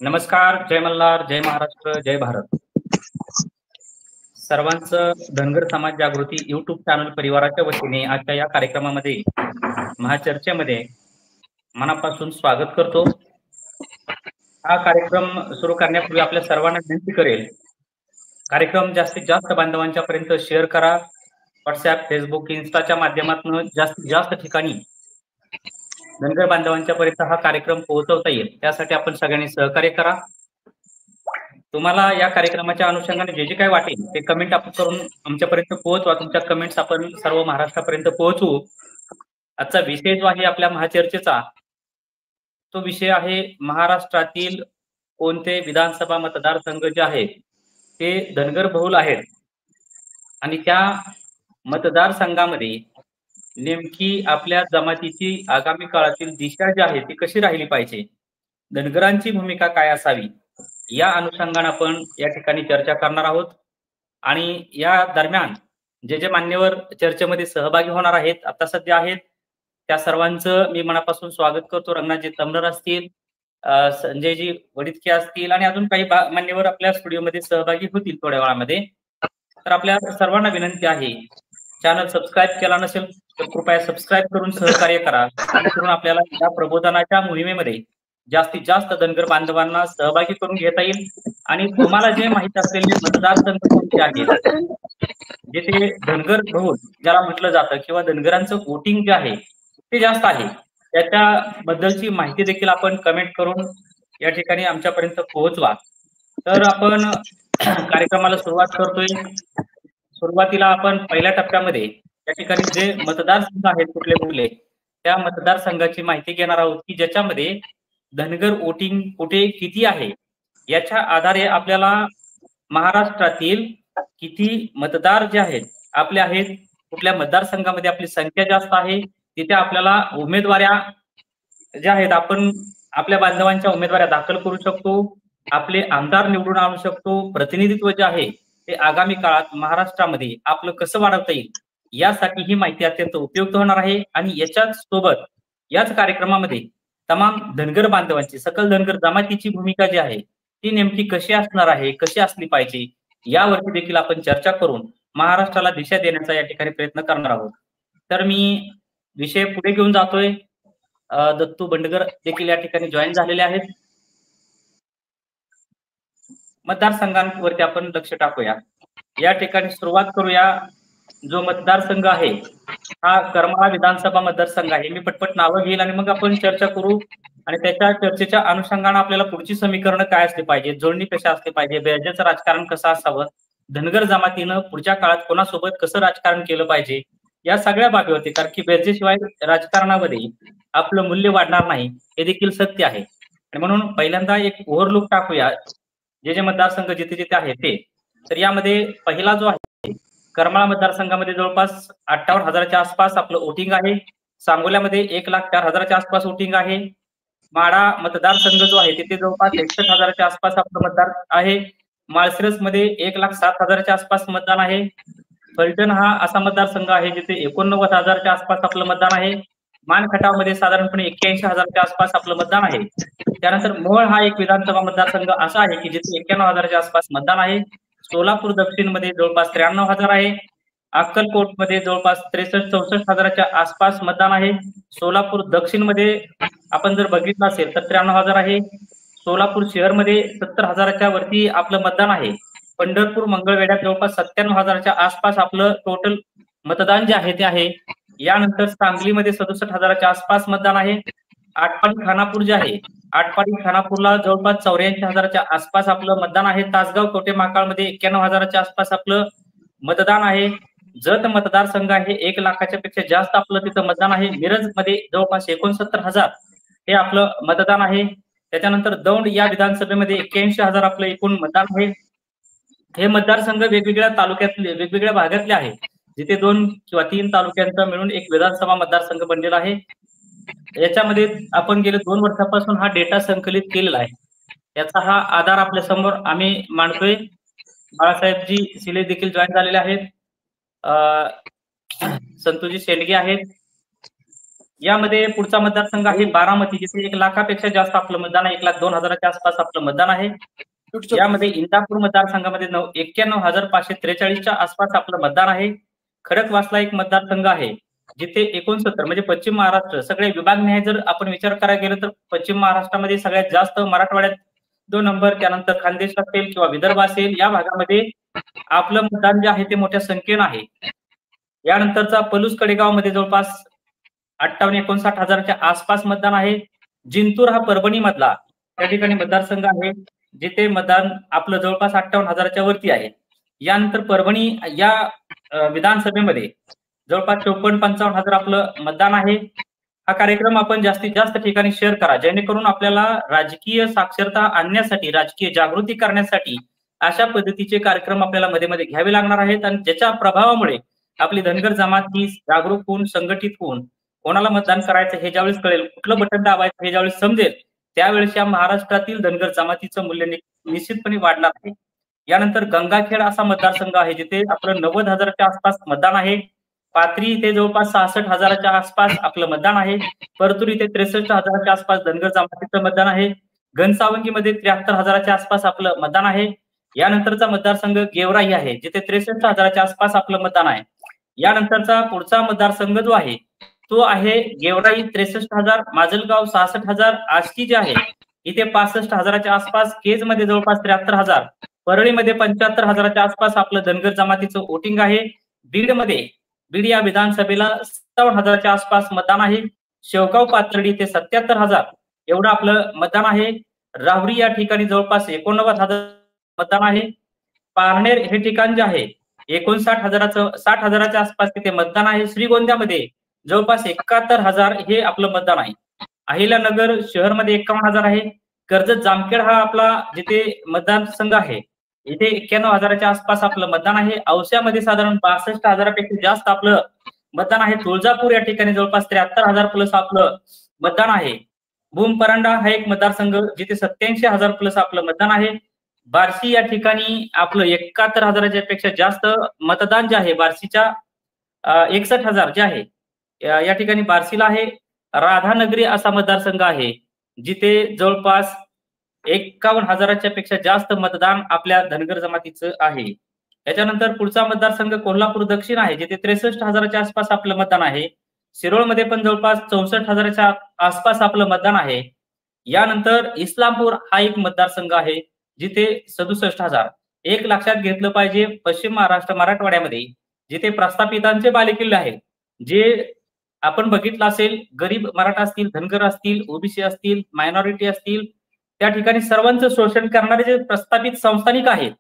नमस्कार, जय मल्हार, जय महाराष्ट्र, जय भारत. सर्वांचं धनगर समाज जागृती युट्यूब चॅनल परिवाराच्या वतीने आजच्या या कार्यक्रमामध्ये महाचर्चेमध्ये मनापासून स्वागत करतो. हा कार्यक्रम सुरू करण्यापूर्वी आपल्या सर्वांना विनंती करेल, कार्यक्रम जास्तीत जास्त बांधवांच्या पर्यंत शेअर करा. व्हॉट्सअप, फेसबुक, इन्स्टाच्या माध्यमातून जास्तीत जास्त ठिकाणी धनगर बांधवांच्या पर्यंत हा कार्यक्रम पोहोचवता येईल, त्यासाठी आपण सगळ्यांनी सहकार्य करा. तुम्हाला या कार्यक्रमाच्या अनुषंगाने जे जे काही वाटेल ते कमेंट आपण करून आमच्यापर्यंत पोहोचवा. तुमच्या कमेंट्स आपण सर्व महाराष्ट्रापर्यंत पोहोचवू. आजचा विषय जो आहे आपल्या महाचर्चेचा, तो विषय आहे महाराष्ट्रातील कोणते विधानसभा मतदारसंघ जे आहेत ते धनगर बहुल आहेत आणि त्या मतदारसंघामध्ये नेमकी आपल्या जमातीची आगामी काळातील दिशा जी आहे ती कशी राहिली पाहिजे, धनगरांची भूमिका काय असावी, या अनुषंगाने आपण या ठिकाणी चर्चा करणार आहोत. आणि या दरम्यान जे जे मान्यवर चर्चेमध्ये सहभागी होणार आहेत, आता सध्या आहेत, त्या सर्वांचं मी मनापासून स्वागत करतो. रंगनाथजी तमनर असतील, संजयजी वडितके असतील आणि अजून काही मान्यवर आपल्या स्टुडिओमध्ये सहभागी होतील थोड्या वेळामध्ये. तर आपल्या सर्वांना विनंती आहे, चॅनल सबस्क्राईब केला नसेल तर कृपया सबस्क्राईब करून सहकार्य करा, जेणेकरून आपल्याला या प्रबोधनाच्या मोहिमेमध्ये जास्तीत जास्त धनगर बांधवांना सहभागी करून घेता येईल. आणि तुम्हाला जे माहित असलेले मतदारसंघ कोणते आहेत, जिथे धनगर बहुल ज्याला म्हटलं जातं किंवा धनगरांचं वोटिंग जे आहे ते जास्त आहे, त्याच्याबद्दलची माहिती देखील आपण कमेंट करून या ठिकाणी आमच्यापर्यंत पोहोचवा. तर आपण कार्यक्रमाला सुरुवात करतोय. सुरुवातीला आपण पहिल्या टप्प्यामध्ये या ठिकाणी जे मतदारसंघ आहेत कुठले कुठले, त्या मतदारसंघाची माहिती घेणार आहोत की ज्याच्यामध्ये धनगर वोटिंग कुठे किती आहे, याच्या आधारे आपल्याला महाराष्ट्रातील किती मतदार जे आहेत आपले आहेत, कुठल्या मतदारसंघामध्ये आपली संख्या जास्त आहे, तिथे आपल्याला उमेदवाऱ्या ज्या आहेत आपण आपल्या बांधवांच्या उमेदवाऱ्या दाखल करू शकतो, आपले आमदार निवडून आणू शकतो. प्रतिनिधित्व जे आहे ते आगामी काळात महाराष्ट्रामध्ये आपलं कसं वाढवता येईल, यासाठी ही माहिती अत्यंत उपयुक्त होणार आहे. आणि याच्याच सोबत याच कार्यक्रमामध्ये तमाम धनगर बांधवांची, सकल धनगर जमातीची भूमिका जी आहे ती नेमकी कशी असणार आहे, कशी असली पाहिजे, यावरती देखील आपण चर्चा करून महाराष्ट्राला दिशा देण्याचा या ठिकाणी प्रयत्न करणार आहोत. तर मी विषय पुढे घेऊन जातोय. दत्तू बंडगर देखील या ठिकाणी जॉईन झालेले आहेत. मतदारसंघांवरती आपण लक्ष टाकूया. या ठिकाणी सुरुवात करूया. जो मतदारसंघ आहे हा करमाळा विधानसभा मतदारसंघ आहे. मी पटपट नावं घेईल आणि मग आपण चर्चा करू. आणि त्याच्या चर्चेच्या अनुषंगाने आपल्याला पुढची समीकरण काय असली पाहिजे, जोडणी कशा असली पाहिजे, बेरजेचं राजकारण कसं असावं, धनगर जमातीनं पुढच्या काळात कोणासोबत कसं राजकारण केलं पाहिजे, या सगळ्या बाबीवरती. कारण की बेरजेशिवाय राजकारणामध्ये आपलं मूल्य वाढणार नाही, हे देखील सत्य आहे. आणि म्हणून पहिल्यांदा एक ओव्हरलुक टाकूया जे जे मतदारसंघ जिथे जिथे आहे ते. तर यामध्ये पहिला जो आहे करमाळा मतदारसंघामध्ये जवळपास 58,000च्या आसपास आपलं वोटिंग आहे. सांगोल्यामध्ये 1,04,000च्या आसपास वोटिंग आहे. माढा मतदारसंघ जो आहे तिथे जवळपास 61,000च्या आसपास आपलं मतदार आहे. माळशिरसमध्ये 1,07,000च्या आसपास मतदान आहे. फलटण हा असा मतदारसंघ आहे जिथे 89,000च्या आसपास आपलं मतदान आहे. मानखटावमध्ये साधारणपणे 81,000च्या आसपास आपलं मतदान आहे. त्यानंतर मोहोळ हा एक विधानसभा मतदारसंघ असा आहे की जिथे 91,000च्या आसपास मतदान आहे. सोलापूर दक्षिण मध्ये जवळपास 93,000 आहे. अक्कलकोट मध्ये जवळपास 63-64,000च्या आसपास मतदान आहे. सोलापूर दक्षिण मध्ये आपण जर बघितलं असेल तर 93,000 आहे. सोलापूर शहर मध्ये 70,000च्या वरती आपलं मतदान आहे. पंढरपूर मंगळवेढ्यात जवळपास 97,000च्या आसपास आपलं टोटल मतदान जे आहे ते आहे. यानंतर सांगलीमध्ये 67,000च्या आसपास मतदान आहे. आटपाडी खानापूर जे आहे, आटपाडी खानापूरला जवळपास 84,000च्या आसपास आपलं मतदान आहे. तासगाव कोटे महाकाळमध्ये 91,000च्या आसपास आपलं मतदान आहे. जत मतदारसंघ आहे, 1 लाखाच्या पेक्षा जास्त आपलं तिथं मतदान आहे. मिरज मध्ये जवळपास 69,000 हे आपलं मतदान आहे. त्याच्यानंतर दौंड या विधानसभेमध्ये 81,000 आपलं एकूण मतदान आहे. हे मतदारसंघ वेगवेगळ्या तालुक्यातले, वेगवेगळ्या भागातले आहे, जिथे 2 किंवा 3 तालुक्यांचा मिळून एक विधानसभा मतदारसंघ बनलेला आहे. याच्यामध्ये आपण गेले 2 वर्षापासून हा डेटा संकलित केलेला आहे. याचा हा आधार आपल्या समोर आम्ही मांडतोय. बाळासाहेबजी सिले देखील जॉईन झालेले आहेत. संतोषजी शेंडगे आहेत. यामध्ये पुढचा मतदारसंघ आहे बारामती, जिथे 1 लाखापेक्षा जास्त आपलं मतदान आहे, 1,02,000च्या आसपास आपलं मतदान आहे. यामध्ये इंदापूर मतदारसंघामध्ये 91,543च्या आसपास आपलं मतदान आहे. खडकवासला एक मतदारसंघ आहे, जिथे 69 म्हणजे पश्चिम महाराष्ट्र सगळे विभागनिहाय जर आपण विचार करायला गेलो तर पश्चिम महाराष्ट्रामध्ये सगळ्यात जास्त मराठवाड्यात 2 नंबर, त्यानंतर खानदेश असेल किंवा विदर्भ असेल, या भागामध्ये आपलं मतदान जे आहे ते मोठ्या संख्येनं आहे. यानंतरचा पलूस कडेगावमध्ये जवळपास 58-59,000च्या आसपास मतदान आहे. जिंतूर हा परभणी मधला त्या ठिकाणी मतदारसंघ आहे, जिथे मतदान आपलं जवळपास 58,000च्या वरती आहे. यानंतर परभणी या विधानसभेमध्ये जवळपास 54-55,000 आपलं मतदान आहे. हा कार्यक्रम आपण जास्तीत जास्त ठिकाणी शेअर करा, जेणेकरून आपल्याला राजकीय साक्षरता आणण्यासाठी, राजकीय जागृती करण्यासाठी अशा पद्धतीचे कार्यक्रम आपल्याला मध्ये मध्ये घ्यावे लागणार आहेत, आणि ज्याच्या प्रभावामुळे आपली धनगर जमात ही जागरूक होऊन, संघटित होऊन, कोणाला मतदान करायचं हे ज्यावेळेस कळेल, कुठलं बटन दाबायचं हे ज्यावेळेस समजेल, त्यावेळेस या महाराष्ट्रातील धनगर जमातीचं मूल्य निश्चितपणे वाढणार आहे. यानंतर गंगाखेड असा मतदारसंघ आहे, जिथे आपलं 90,000च्या आसपास मतदान आहे. पाथरी इथे जवळपास 66,000च्या आसपास आपलं मतदान आहे. परतूर इथे 63,000च्या आसपास धनगर जमातीचं मतदान आहे. घनसावंगीमध्ये 73,000च्या आसपास आपलं मतदान आहे. यानंतरचा मतदारसंघ गेवराई आहे, जिथे 63,000च्या आसपास आपलं मतदान आहे. यानंतरचा पुढचा मतदारसंघ जो आहे तो आहे गेवराई 63,000, माजलगाव 66,000, आष्टी जे आहे इथे 65,000च्या आसपास, केज मध्ये जवळपास 73,000, परळीमध्ये 75,000च्या आसपास आपलं धनगर जमातीचं वोटिंग आहे. बीड या विधानसभेला 57,000च्या आसपास मतदान आहे. शेवगाव पाथर्डी इथे 77,000 एवढं आपलं मतदान आहे. राहुरी या ठिकाणी जवळपास 89,000 मतदान आहे. पारनेर हे ठिकाण जे आहे 60,000च्या आसपास तिथे मतदान आहे. श्रीगोंद्यामध्ये जवळपास 71,000 हे आपलं मतदान आहे. अहिल्यानगर शहरमध्ये 51,000 आहे. कर्जत जामखेड हा आपला जिथे मतदारसंघ आहे, इथे 91,000च्या आसपास आपलं मतदान आहे. औस्यामध्ये साधारण 62,000पेक्षा जास्त आपलं मतदान आहे. तुळजापूर या ठिकाणी जवळपास 73,000 प्लस आपलं मतदान आहे. भूम परांडा हा एक मतदारसंघ, जिथे 87,000 प्लस आपलं मतदान आहे. बार्शी या ठिकाणी आपलं 71,000च्या पेक्षा जास्त मतदान जे आहे बार्शीच्या 61,000 जे आहे या ठिकाणी बार्शीला आहे. राधानगरी असा मतदारसंघ आहे, जिथे जवळपास 51,000च्या पेक्षा जास्त मतदान आपल्या धनगर जमातीचं आहे. याच्यानंतर पुढचा मतदारसंघ कोल्हापूर दक्षिण आहे, जिथे 63,000च्या आसपास आपलं मतदान आहे. शिरोळमध्ये पण जवळपास 64,000च्या आसपास आपलं मतदान आहे. यानंतर इस्लामपूर हा एक मतदारसंघ आहे, जिथे 67,000. एक लक्षात घेतलं पाहिजे, पश्चिम महाराष्ट्र मराठवाड्यामध्ये जिथे प्रस्थापितांचे बालेकिल्ले आहेत, जे आपण बघितलं असेल, गरीब मराठा असतील, धनगर असतील, ओबीसी असतील, मायनॉरिटी असतील, त्या ठिकाणी सर्वांचं शोषण करणारे जे प्रस्थापित संस्थानिक आहेत,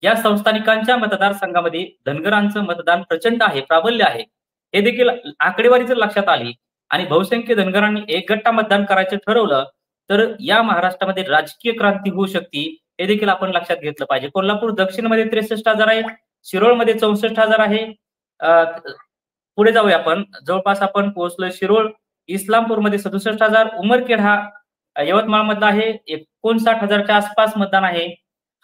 या संस्थानिकांच्या मतदारसंघामध्ये धनगरांचं मतदान प्रचंड आहे, प्राबल्य आहे. हे देखील आकडेवारी जर लक्षात आली आणि बहुसंख्य धनगरांनी एकगट्टा मतदान करायचं ठरवलं तर या महाराष्ट्रामध्ये राजकीय क्रांती होऊ शकते, हे देखील आपण लक्षात घेतलं पाहिजे. कोल्हापूर दक्षिणमध्ये 63,000 आहे. शिरोळमध्ये 64,000 आहे. पुढे जाऊया आपण, जवळपास आपण पोहोचलोय शिरोळ. इस्लामपूरमध्ये 67,000. उमरखेड हा यवतमाळ मधला आहे, 59,000च्या आसपास मतदान आहे.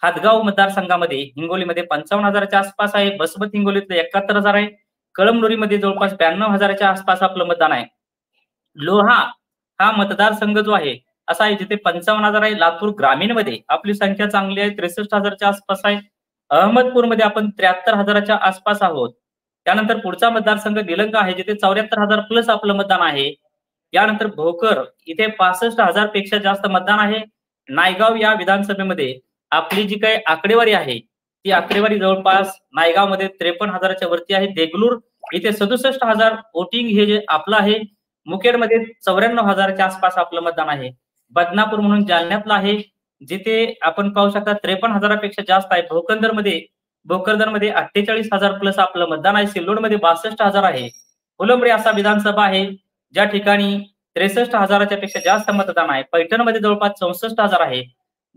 हातगाव मतदारसंघामध्ये हिंगोलीमध्ये 55,000च्या आसपास आहे. बसमत हिंगोलीतलं 71,000 आहे. कळमनुरीमध्ये जवळपास 92,000च्या आसपास आपलं मतदान आहे. लोहा हा मतदारसंघ जो आहे असा आहे, जिथे 55,000 आहे. लातूर ग्रामीणमध्ये आपली संख्या चांगली आहे, 63,000च्या आसपास आहे. अहमदपूरमध्ये आपण 73,000च्या आसपास आहोत. त्यानंतर पुढचा मतदारसंघ निलंगा आहे, जिथे 74,000 प्लस आपलं मतदान आहे. यानंतर भोकर इथे 65,000 पेक्षा जास्त मतदान आहे. नायगाव या विधानसभेमध्ये आपली जी काही आकडेवारी आहे ती आकडेवारी जवळपास नायगावमध्ये 53,000च्या वरती आहे. देगलूर इथे 67,000 वोटिंग हे जे आपलं आहे. मुखेडमध्ये 94,000च्या आसपास आपलं मतदान आहे. बदनापूर म्हणून जालन्यातलं आहे, जिथे आपण पाहू शकता 53,000पेक्षा जास्त आहे. भोकरदनमध्ये 48,000 प्लस आपलं मतदान आहे. सिल्लोडमध्ये 62,000 आहे. फुलंब्री असा विधानसभा आहे, ज्या ठिकाणी 63,000च्या पेक्षा जास्त मतदान आहे. पैठणमध्ये जवळपास 64,000 आहे.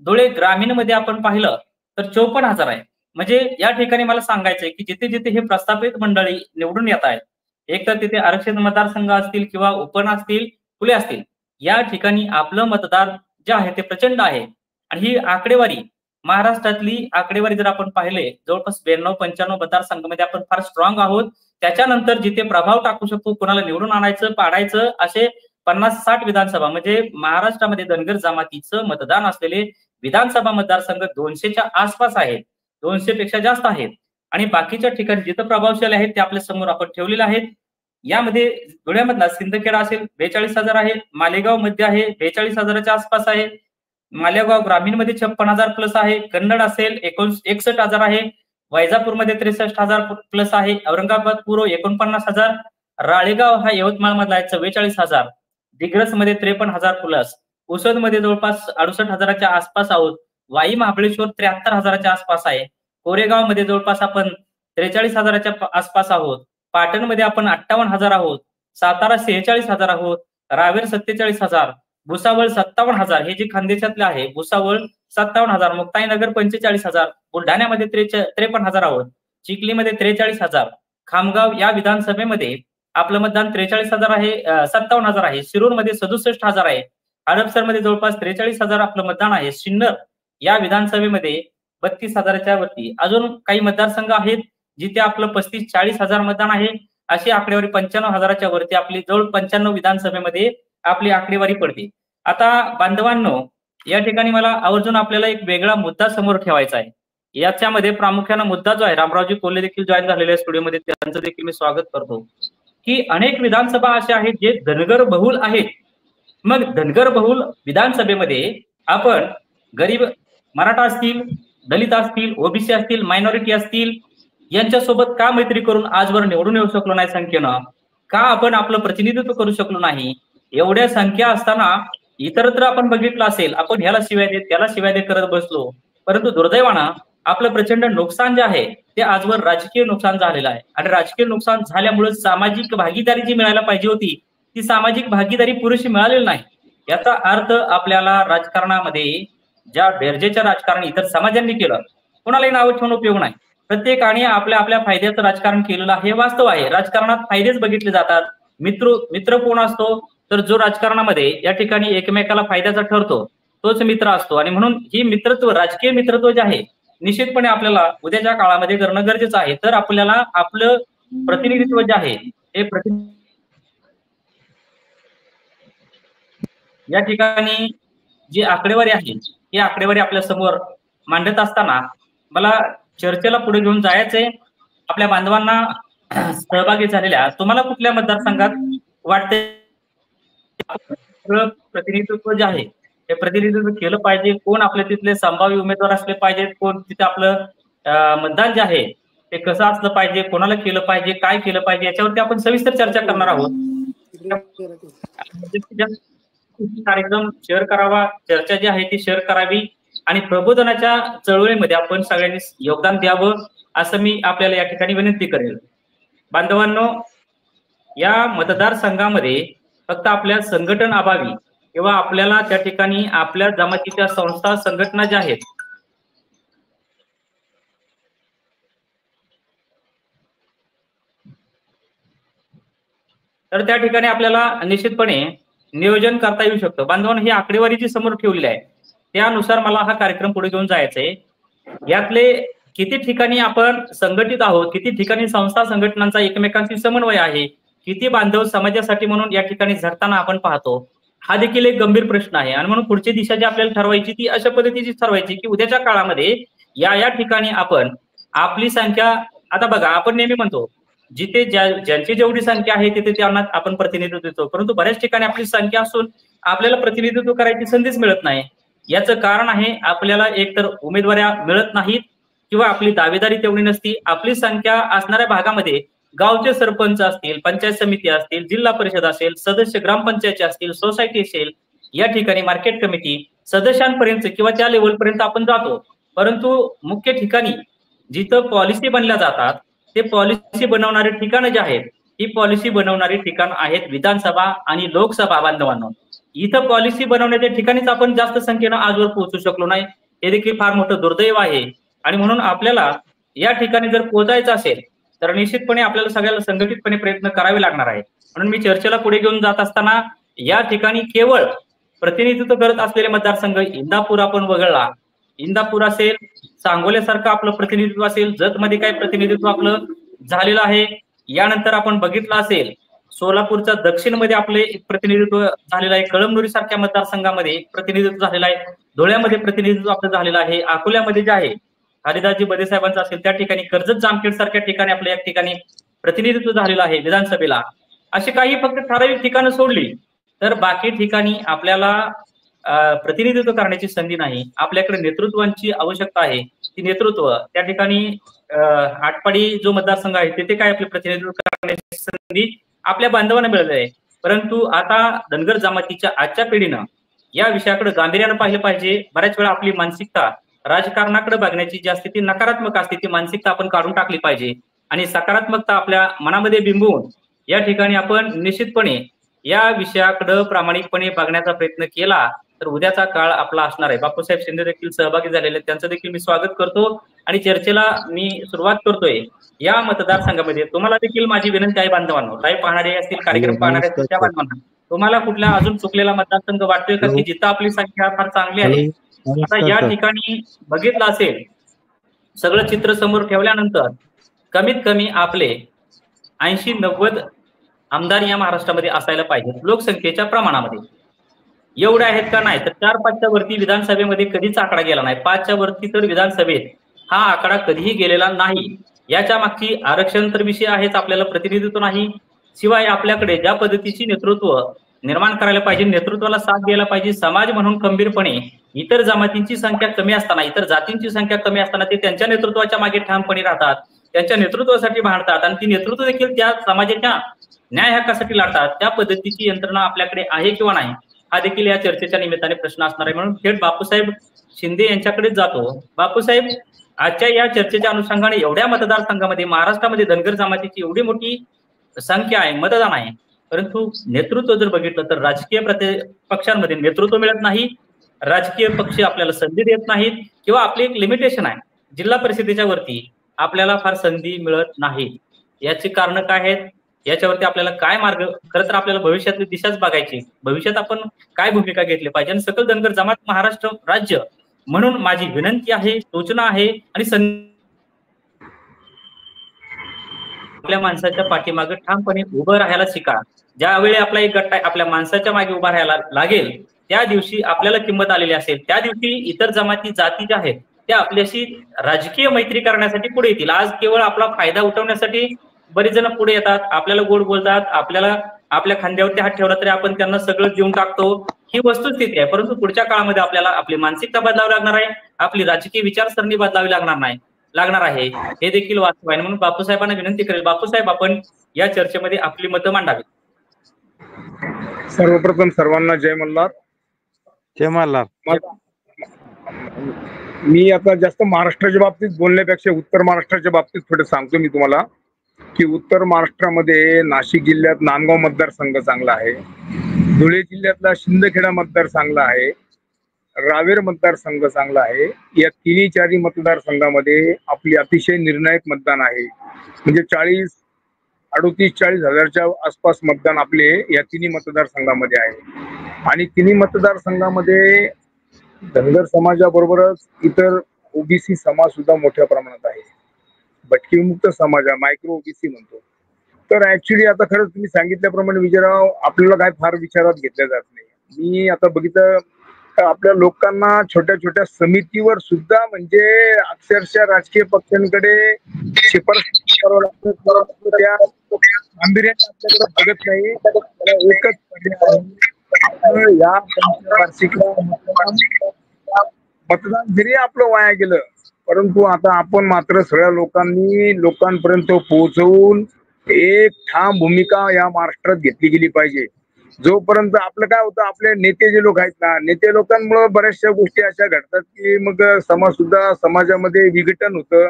धुळे ग्रामीणमध्ये आपण पाहिलं तर 54,000 आहे. म्हणजे या ठिकाणी मला सांगायचंय की जिथे जिथे हे प्रस्थापित मंडळी निवडून येत आहेत, एक तर तिथे आरक्षित मतदारसंघ असतील किंवा ओपन असतील, खुले असतील, या ठिकाणी आपलं मतदार जे आहे ते प्रचंड आहे. आणि ही आकडेवारी महाराष्ट्रातली आकडेवारी जर आपण पाहिले, जवळपास 92-95 मतदारसंघामध्ये आपण फार स्ट्रॉंग आहोत. त्याच्यानंतर जिथे प्रभाव टाकू शकतो, कोणाला निवडून आणायचं, पाडायचं, असे 50-60 विधानसभा, म्हणजे महाराष्ट्रामध्ये धनगर जमातीचं मतदान असलेले विधानसभा मतदारसंघ 200च्या आसपास आहेत, 200 पेक्षा जास्त आहेत. आणि बाकीच्या ठिकाणी जिथं प्रभावशाली आहेत ते आपल्या समोर आपण ठेवलेले आहेत. यामध्ये धुळ्यामधला सिंदखेडा असेल 42,000 आहे, मालेगाव मध्ये आहे 42,000च्या आसपास आहे, मालेगाव ग्रामीण मध्ये 56,000 प्लस आहे, कन्नड असेल 61,000 आहे, वैजापूरमध्ये 63,000 प्लस आहे, औरंगाबाद पूर्व 49,000, राळेगाव हा यवतमाळ मधला आहे 44,000, दिग्रस मध्ये 53,000 प्लस, पुसद मध्ये जवळपास 68,000च्या आसपास आहोत, वाई महाबळेश्वर 73,000च्या आसपास आहे, कोरेगाव मध्ये जवळपास आपण 43,000च्या आसपास आहोत, पाटणमध्ये आपण 58,000 आहोत, सातारा 46,000 आहोत, रावेर 47,000, भुसावळ 57,000, हे जे खानदेशातले आहे, भुसावळ 57,000, मुक्ताईनगर 45,000, बुलढाण्यामध्ये 53,000 आहोत, चिखलीमध्ये 43,000, खामगाव या विधानसभेमध्ये आपलं मतदान 43,000 आहे, 57,000 आहे, शिरूरमध्ये 67,000 आहे, हडपसरमध्ये जवळपास 43,000 आपलं मतदान आहे, सिन्नर या विधानसभेमध्ये 32,000च्या वरती. अजून काही मतदारसंघ आहेत जिथे आपलं 35-40,000 मतदान आहे. अशी आकडेवारी 95,000च्या वरती आपली जवळ 95 विधानसभेमध्ये आपली आकडेवारी पडते. आता बांधवांनो, या ठिकाणी मला आवर्जून आपल्याला एक वेगळा मुद्दा समोर ठेवायचा आहे. याच्यामध्ये प्रामुख्याने मुद्दा जो आहे, रामरावजी कोल्हे देखील जॉईन झालेले स्टुडिओमध्ये, त्यांचं देखील मी स्वागत करतो, की अनेक विधानसभा अशा आहेत जे धनगर बहुल आहेत. मग धनगर बहुल विधानसभेमध्ये आपण गरीब मराठा असतील, दलित असतील, ओबीसी असतील, मायनॉरिटी असतील, यांच्यासोबत का मैत्री करून आजवर निवडून येऊ शकलो नाही संख्येनं? का आपण आपलं प्रतिनिधित्व करू शकलो नाही? एवढ्या संख्या असताना इतरत्र आपण बघितलं असेल, आपण ह्याला शिवाय देत त्याला शिवाय देत करत बसलो, परंतु दुर्दैवानं आपलं प्रचंड नुकसान जे आहे ते आजवर राजकीय नुकसान झालेलं आहे. आणि राजकीय नुकसान झाल्यामुळे सामाजिक भागीदारी जी मिळायला पाहिजे होती ती सामाजिक भागीदारी पुरेशी मिळालेली नाही. याचा अर्थ आपल्याला राजकारणामध्ये ज्या दर्जेचं राजकारण इतर समाजांनी केलं, कोणालाही नाव ठेवून उपयोग नाही. प्रत्येकाने आपल्या आपल्या फायद्याचं राजकारण केलेलं हे वास्तव आहे. राजकारणात फायदेच बघितले जातात. मित्र कोण असतो तर जो राजकारणामध्ये या ठिकाणी एकमेकाला फायद्याचा ठरतो तोच मित्र असतो. आणि म्हणून ही मित्रत्व, राजकीय मित्रत्व जे आहे निश्चितपणे आपल्याला उद्याच्या काळामध्ये करणं गरजेचं आहे. तर आपल्याला आपलं प्रतिनिधित्व जे आहे हे या ठिकाणी जी आकडेवारी आहे ही आकडेवारी आपल्या समोर मांडत असताना मला चर्चेला पुढे घेऊन जायचंय. आपल्या बांधवांना सहभागी झालेल्या तुम्हाला कुठल्या मतदारसंघात वाटते प्रतिनिधित्व जे आहे हे प्रतिनिधित्व केलं पाहिजे, कोण आपल्या तिथले संभाव्य उमेदवार असले पाहिजेत, कोण तिथे आपलं मतदान जे आहे ते कसं असलं पाहिजे, कोणाला केलं पाहिजे, काय केलं पाहिजे, याच्यावरती आपण सविस्तर चर्चा करणार आहोत. कार्यक्रम शेअर करावा, चर्चा जी आहे ती शेअर करावी आणि प्रबोधनाच्या चळवळीमध्ये आपण सगळ्यांनी योगदान द्यावं असं मी आपल्याला या ठिकाणी विनंती करेल. बांधवांनो, या मतदारसंघामध्ये फक्त आपल्या संघटन अभावी किंवा आपल्याला त्या ठिकाणी आपल्या जमातीच्या संस्था संघटना ज्या आहेत तर त्या ठिकाणी आपल्याला निश्चितपणे नियोजन करता येऊ शकतं. बांधवांनो, ही आकडेवारी जी समोर ठेवलेली आहे त्यानुसार मला हा कार्यक्रम पुढे घेऊन जायचंय. यातले किती ठिकाणी आपण संघटित आहोत, किती ठिकाणी संस्था संघटनांचा एकमेकांशी समन्वय आहे, किती बांधव समाजासाठी म्हणून या ठिकाणी झटताना आपण पाहतो, हा देखील एक गंभीर प्रश्न आहे. आणि म्हणून पुढची दिशा जी आपल्याला ठरवायची ती अशा पद्धतीची ठरवायची की उद्याच्या काळामध्ये या ठिकाणी आपण आपली संख्या, आता बघा आपण नेहमी म्हणतो जिथे ज्यांची जेवढी संख्या आहे तिथे त्यांना आपण प्रतिनिधित्व देतो, परंतु बऱ्याच ठिकाणी आपली संख्या असून आपल्याला प्रतिनिधित्व करायची संधीच मिळत नाही. याचं कारण आहे आपल्याला एकतर उमेदवाऱ्या मिळत नाहीत किंवा आपली दावेदारी तेवढी नसती. आपली संख्या असणाऱ्या भागामध्ये गावचे सरपंच असतील, पंचायत समिती असतील, जिल्हा परिषद असेल, सदस्य ग्रामपंचायतचे असतील, सोसायटी असेल, या ठिकाणी मार्केट कमिटी सदस्यांपर्यंत किंवा त्या लेवलपर्यंत आपण जातो. परंतु मुख्य ठिकाणी जिथं पॉलिसी बनल्या जातात ते पॉलिसी बनवणारे ठिकाणं जे आहेत ही पॉलिसी बनवणारी ठिकाण आहेत विधानसभा आणि लोकसभा. बांधवांनो, इथं पॉलिसी बनवण्याच्या ठिकाणीच आपण जास्त संख्येनं आजवर पोहोचू शकलो नाही, हे देखील फार मोठं दुर्दैव आहे. आणि म्हणून आपल्याला या ठिकाणी जर पोहोचायचं असेल तर निश्चितपणे आपल्याला सगळ्याला संघटितपणे प्रयत्न करावे लागणार आहे. म्हणून मी चर्चेला पुढे घेऊन जात असताना या ठिकाणी केवळ प्रतिनिधित्व करत असलेले मतदारसंघ इंदापूर आपण वगळला, इंदापूर असेल, सांगोल्यासारखं आपलं प्रतिनिधित्व असेल, जत मध्ये काय प्रतिनिधित्व आपलं झालेलं आहे, यानंतर आपण बघितलं असेल सोलापूरच्या दक्षिणमध्ये आपले एक प्रतिनिधित्व झालेलं आहे, कळमनुरी सारख्या मतदारसंघामध्ये एक प्रतिनिधित्व झालेलं आहे, धुळ्यामध्ये प्रतिनिधित्व आपलं झालेलं आहे, अकोल्यामध्ये जे आहे हरिदासजी बदे साहेबांचं असेल त्या ठिकाणी, कर्जत जामखेड सारख्या ठिकाणी आपल्या या ठिकाणी प्रतिनिधित्व झालेलं आहे विधानसभेला. अशी काही फक्त ठराविक ठिकाणं सोडली तर बाकी ठिकाणी आपल्याला प्रतिनिधित्व करण्याची संधी नाही. आपल्याकडे नेतृत्वांची आवश्यकता आहे. ती नेतृत्व त्या ठिकाणी आटपाडी जो मतदारसंघ आहे तिथे काय आपले प्रतिनिधित्व करण्याची संधी आपल्या बांधवांना मिळाली आहे. परंतु आता धनगर जमातीच्या आजच्या पिढीनं या विषयाकडे गांभीर्यानं पाहिलं पाहिजे. बऱ्याच वेळा आपली मानसिकता राजकारणाकडे बघण्याची जी असते ती नकारात्मक असते, ती मानसिकता आपण काढून टाकली पाहिजे आणि सकारात्मकता आपल्या मनामध्ये बिंबवून या ठिकाणी आपण निश्चितपणे या विषयाकडे प्रामाणिकपणे बघण्याचा प्रयत्न केला तर उद्याचा काळ आपला असणार आहे. बापूसाहेब शिंदे देखील सहभागी झालेले, त्यांचं देखील मी स्वागत करतो आणि चर्चेला मी सुरुवात करतोय. या मतदारसंघामध्ये तुम्हाला देखील माझी विनंती आहे बांधवांनो, लाईव्ह पाहणारे असतील, कार्यक्रम पाहणारे असतील त्या बांधवांना, तुम्हाला कुठला अजून चुकलेला मतदारसंघ वाटतोय का की जिथं आपली संख्या फार चांगली आहे? आता या ठिकाणी बघितलं असेल सगळं चित्र समोर ठेवल्यानंतर कमीत कमी आपले 80-90 आमदार या महाराष्ट्रामध्ये असायला पाहिजे लोकसंख्येच्या प्रमाणामध्ये. एवढे आहेत का? नाही तर 4-5च्या वरती विधानसभेमध्ये कधीच आकडा गेला नाही. 5च्या वरती तर विधानसभेत हा आकडा कधीही गेलेला नाही. याच्या मागची आरक्षण तर विषय आहेच, आपल्याला प्रतिनिधित्व नाही. शिवाय आपल्याकडे ज्या पद्धतीची नेतृत्व निर्माण करायला पाहिजे, नेतृत्वाला साथ द्यायला पाहिजे, समाज म्हणून खंबीरपणे इतर जमातींची संख्या कमी असताना, इतर जातींची संख्या कमी असताना ते त्यांच्या नेतृत्वाच्या मागे ठामपणे राहतात, त्यांच्या नेतृत्वासाठी भांडतात आणि ती नेतृत्व देखील त्या समाजाच्या न्याय हक्कासाठी लढतात. त्या पद्धतीची यंत्रणा आपल्याकडे आहे किंवा नाही हा देखील या चर्चेच्या निमित्ताने प्रश्न असणार आहे. म्हणून थेट बापूसाहेब शिंदे यांच्याकडे जातो. बापूसाहेब, आजच्या या चर्चेच्या अनुषंगाने एवढ्या मतदारसंघामध्ये महाराष्ट्रामध्ये धनगर जमातीची एवढी मोठी संख्या आहे, मतदान आहे, परंतु नेतृत्व जर बघितलं तर राजकीय पक्षांमध्ये नेतृत्व मिळत नाही, राजकीय पक्ष आपल्याला संधी देत नाहीत किंवा आपली एक लिमिटेशन आहे, जिल्हा परिषदेच्या वरती आपल्याला फार संधी मिळत नाही. याची कारण काय आहेत? याच्यावरती आपल्याला काय मार्ग, खरं तर आपल्याला भविष्यातली दिशाच बघायची, भविष्यात आपण काय भूमिका घेतली पाहिजे आणि सकल धनगर जमात महाराष्ट्र राज्य म्हणून माझी विनंती आहे, सूचना आहे आणि आपल्या माणसाच्या पाठीमागे ठामपणे उभं राहायला शिका. ज्यावेळी आपला एक गट आपल्या माणसाच्या मागे उभा राहायला लागेल त्या दिवशी आपल्याला किंमत आलेली असेल. त्या दिवशी इतर जमाती जाती ज्या आहेत त्या आपल्याशी राजकीय मैत्री करण्यासाठी पुढे येतील. आज केवळ आपला फायदा उठवण्यासाठी बरेच जण पुढे येतात, आपल्याला गोड बोलतात, आपल्याला आपल्या खांद्यावरती हात ठेवला तरी आपण त्यांना सगळं देऊन टाकतो. ही वस्तुस्थिती आहे. परंतु पुढच्या काळामध्ये आपल्याला आपली मानसिकता बदलावी लागणार आहे, आपली राजकीय विचारसरणी बदलावी लागणार आहे. हे देखील वास्तव आहे. म्हणून बापूसाहेबांना विनंती करेल, बापूसाहेब आपण या चर्चेमध्ये आपली मतं मांडावी. सर्वप्रथम सर्वांना जय मल्हार. जय मल्हार. मी आता जास्त महाराष्ट्राच्या बाबतीत बोलण्यापेक्षा उत्तर महाराष्ट्राच्या बाबतीत थोडं सांगतो मी तुम्हाला की उत्तर महाराष्ट्रामध्ये नाशिक जिल्ह्यात नांदगाव मतदारसंघ चांगला आहे, धुळे जिल्ह्यातला शिंदखेडा मतदार चांगला आहे, रावेर मतदारसंघ चांगला आहे. या तिन्ही चारी मतदारसंघामध्ये आपली अतिशय निर्णायक मतदान आहे. म्हणजे 38-40 हजारच्या आसपास मतदान आपले या तिन्ही मतदारसंघामध्ये आहे आणि तिन्ही मतदारसंघामध्ये धनगर समाजाबरोबरच इतर ओबीसी समाज सुद्धा मोठ्या प्रमाणात आहे. भटकीमुक्त समाज, मायक्रो ओबीसी म्हणतो. तर ऍक्च्युली आता खरंच तुम्ही सांगितल्याप्रमाणे विजयराव आपल्याला काय फार विचारात घेतल्या जात नाही. मी आता बघितलं आपल्या लोकांना छोट्या छोट्या समितीवर सुद्धा म्हणजे अक्षरशः राजकीय पक्षांकडे शिफारस करावं लागतं, त्या गांभीर्याने आपल्याकडे बघत नाही. त्याला एकच पर्याय आहे, या वार्षिकला मतदान जरी आपलं वाया गेलं परंतु आता आपण मात्र सगळ्या लोकांपर्यंत पोहोचवून एक ठाम भूमिका या महाराष्ट्रात घेतली गेली पाहिजे. जोपर्यंत आपलं काय होतं, आपले नेते जे लोक आहेत ना, नेते लोकांमुळे बऱ्याचशा गोष्टी अशा घडतात की मग समाजामध्ये विघटन होतं,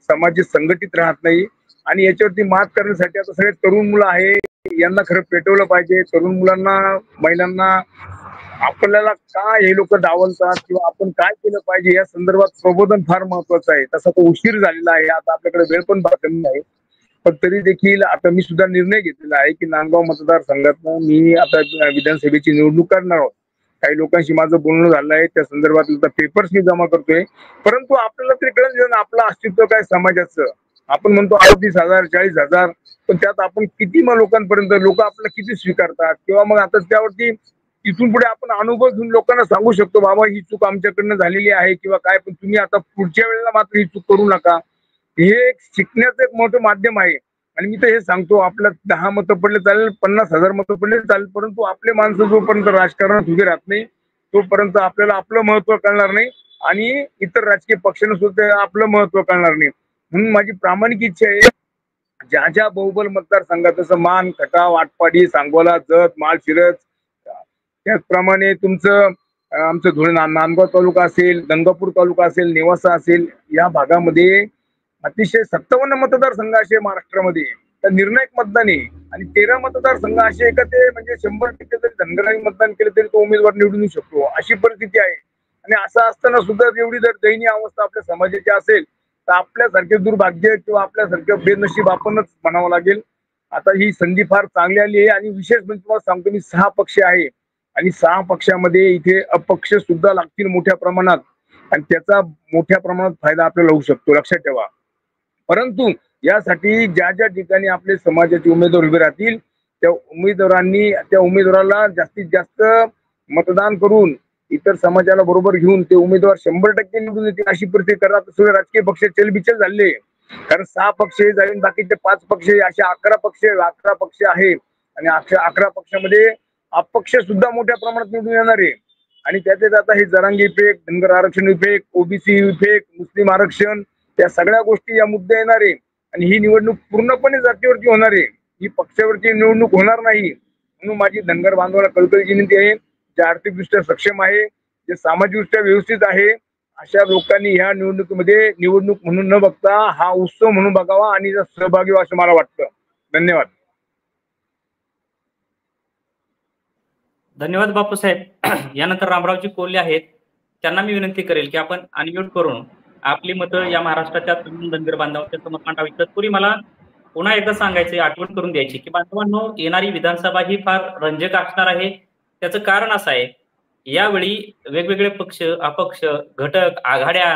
समाज संघटित राहत नाही आणि याच्यावरती मात करण्यासाठी आता सगळे तरुण मुलं आहे, यांना खरं पेटवलं पाहिजे. तरुण मुलांना, महिलांना आपल्याला काय हे लोक डावलतात किंवा आपण काय केलं पाहिजे या संदर्भात प्रबोधन फार महत्वाचं आहे. तसा तो उशीर झालेला आहे, आता आपल्याकडे वेळ पण कमी आहे. पण तरी देखील आता मी सुद्धा निर्णय घेतलेला आहे की नांदगाव मतदारसंघातनं मी आता विधानसभेची निवडणूक करणार आहोत. काही लोकांशी माझं बोलणं झालं आहे, त्या संदर्भात पेपर्स मी जमा करतोय. परंतु आपल्याला तरी कळलं आपलं अस्तित्व काय समाजाचं. आपण म्हणतो 38,000 40,000, पण त्यात आपण किती मग लोकांपर्यंत लोक आपल्याला किती स्वीकारतात, किंवा मग आता त्यावरती इथून पुढे आपण अनुभव घेऊन लोकांना सांगू शकतो बाबा ही चूक आमच्याकडनं झालेली आहे किंवा काय, पण तुम्ही आता पुढच्या वेळेला मात्र ही चूक करू नका. हे एक शिकण्याचं एक मोठं माध्यम आहे. आणि मी तर हे सांगतो, आपल्या 10 मतं पडले चालेल, 50,000 मतं पडले चालेल, परंतु आपले माणसं जोपर्यंत राजकारणात उभे राहत नाही तोपर्यंत आपल्याला आपलं महत्व कळणार नाही आणि इतर राजकीय पक्षांना सुद्धा आपलं महत्व कळणार नाही. म्हणून माझी प्रामाणिक इच्छा आहे, ज्या ज्या बहुबल मतदारसंघात जसं मान, खटाव, आटपाडी, सांगोला, जत, माळशिरस, त्याचप्रमाणे तुमचं आमचं धुळे नांदगाव तालुका असेल, गंगापूर तालुका असेल, नेवासा असेल, या भागामध्ये अतिशय 57 मतदारसंघ असे महाराष्ट्रामध्ये तर निर्णायक मतदान आहे. आणि 13 मतदारसंघ असे का ते म्हणजे 100% जरी धनगरांनी मतदान केलं तरी तो उमेदवार निवडून येऊ शकतो, अशी परिस्थिती आहे. आणि असं असताना सुद्धा एवढी जर दयनीय अवस्था आपल्या समाजाची असेल तर आपल्यासारखे दुर्भाग्य किंवा आपल्यासारखं बेनशीब आपणच म्हणावं लागेल. आता ही संधी फार चांगली आली आहे. आणि विशेष म्हणजे तुम्हाला सांगतो, मी 6 पक्ष आहे आणि 6 पक्षामध्ये इथे अपक्ष सुद्धा लागतील मोठ्या प्रमाणात, आणि त्याचा मोठ्या प्रमाणात फायदा आपल्याला होऊ शकतो, लक्षात ठेवा. परंतु यासाठी ज्या ज्या ठिकाणी आपले समाजाचे उमेदवार उभे राहतील त्या उमेदवाराला जास्तीत जास्त मतदान करून इतर समाजाला बरोबर घेऊन ते उमेदवार 100% निवडून येतील अशी परिस्थिती करतात. सगळे राजकीय पक्ष चलबिचल झाले, कारण 6 पक्ष जाऊन बाकीचे 5 पक्ष असे 11 पक्ष आहे. आणि 11 पक्षामध्ये अपक्ष सुद्धा मोठ्या प्रमाणात निवडून येणार आहे. आणि त्याच्यात आता हे जरांगी इफेक्ट, धनगर आरक्षण इफेक्ट, ओबीसी इफेक्ट, मुस्लिम आरक्षण, त्या सगळ्या गोष्टी या मुद्दे येणार आहे. आणि ही निवडणूक पूर्णपणे जातीवरती होणार आहे, ही पक्षावरची निवडणूक होणार नाही. म्हणून माझी धनगर बांधवाला कळकळीची विनंती आहे, जे आर्थिकदृष्ट्या सक्षम आहे, जे सामाजिकदृष्ट्या व्यवस्थित आहे, अशा लोकांनी ह्या निवडणुकीमध्ये निवडणूक म्हणून न बघता हा उत्सव म्हणून बघावा आणि सहभागी व्हावं असं मला वाटतं. धन्यवाद. धन्यवाद बापूसाहेब. यानंतर रामरावजी कोल्हे आहेत, त्यांना मी विनंती करेल की आपण अनम्यूट करून आपली मतं या महाराष्ट्राच्या तरुण धनगर बांधवांच्या समोर मांडावी. तत्पूर्वी मला पुन्हा एकदा सांगायचे, आठवण करून द्यायची की बांधवांनो, येणारी विधानसभा ही फार रंजक असणार आहे. त्याचं कारण असं आहे, यावेळी वेगवेगळे पक्ष, अपक्ष, घटक, आघाड्या,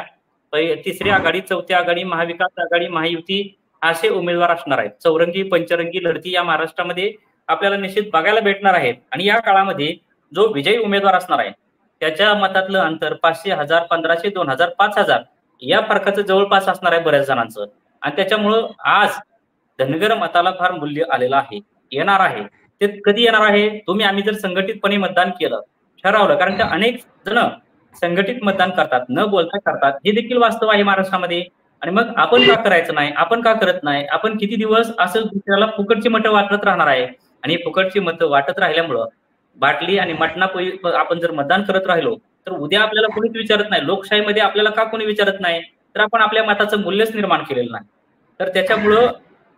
तिसरी आघाडी, चौथी आघाडी, महाविकास आघाडी, महायुती असे उमेदवार असणार आहेत. चौरंगी पंचरंगी लढती या महाराष्ट्रामध्ये आपल्याला निश्चित बघायला भेटणार आहेत. आणि या काळामध्ये जो विजयी उमेदवार असणार आहे त्याच्या मतातलं अंतर 500, 1000, 1500, 2000, 5000 या फरकाचं जवळपास असणार आहे बऱ्याच जणांचं. आणि त्याच्यामुळं आज धनगर मताला फार मूल्य आलेलं आहे, येणार आहे. ते कधी येणार आहे? आम्ही जर संघटितपणे मतदान केलं, ठरवलं, कारण का अनेक जण संघटित मतदान करतात, न बोलता करतात, हे देखील वास्तव आहे महाराष्ट्रामध्ये. आणि मग आपण का करायचं नाही, आपण का करत नाही? आपण किती दिवस असं दुसऱ्याला फुकटची मतं वाटत राहणार आहे? आणि फुकटची मतं वाटत राहिल्यामुळं बाटली आणि मटणापोळी आपण जर मतदान करत राहिलो तर उद्या आपल्याला कोणीच विचारत नाही. लोकशाहीमध्ये आपल्याला का कोणी विचारत नाही? तर आपण आपल्या मताचं मूल्यच निर्माण केलेलं नाही. तर त्याच्यामुळं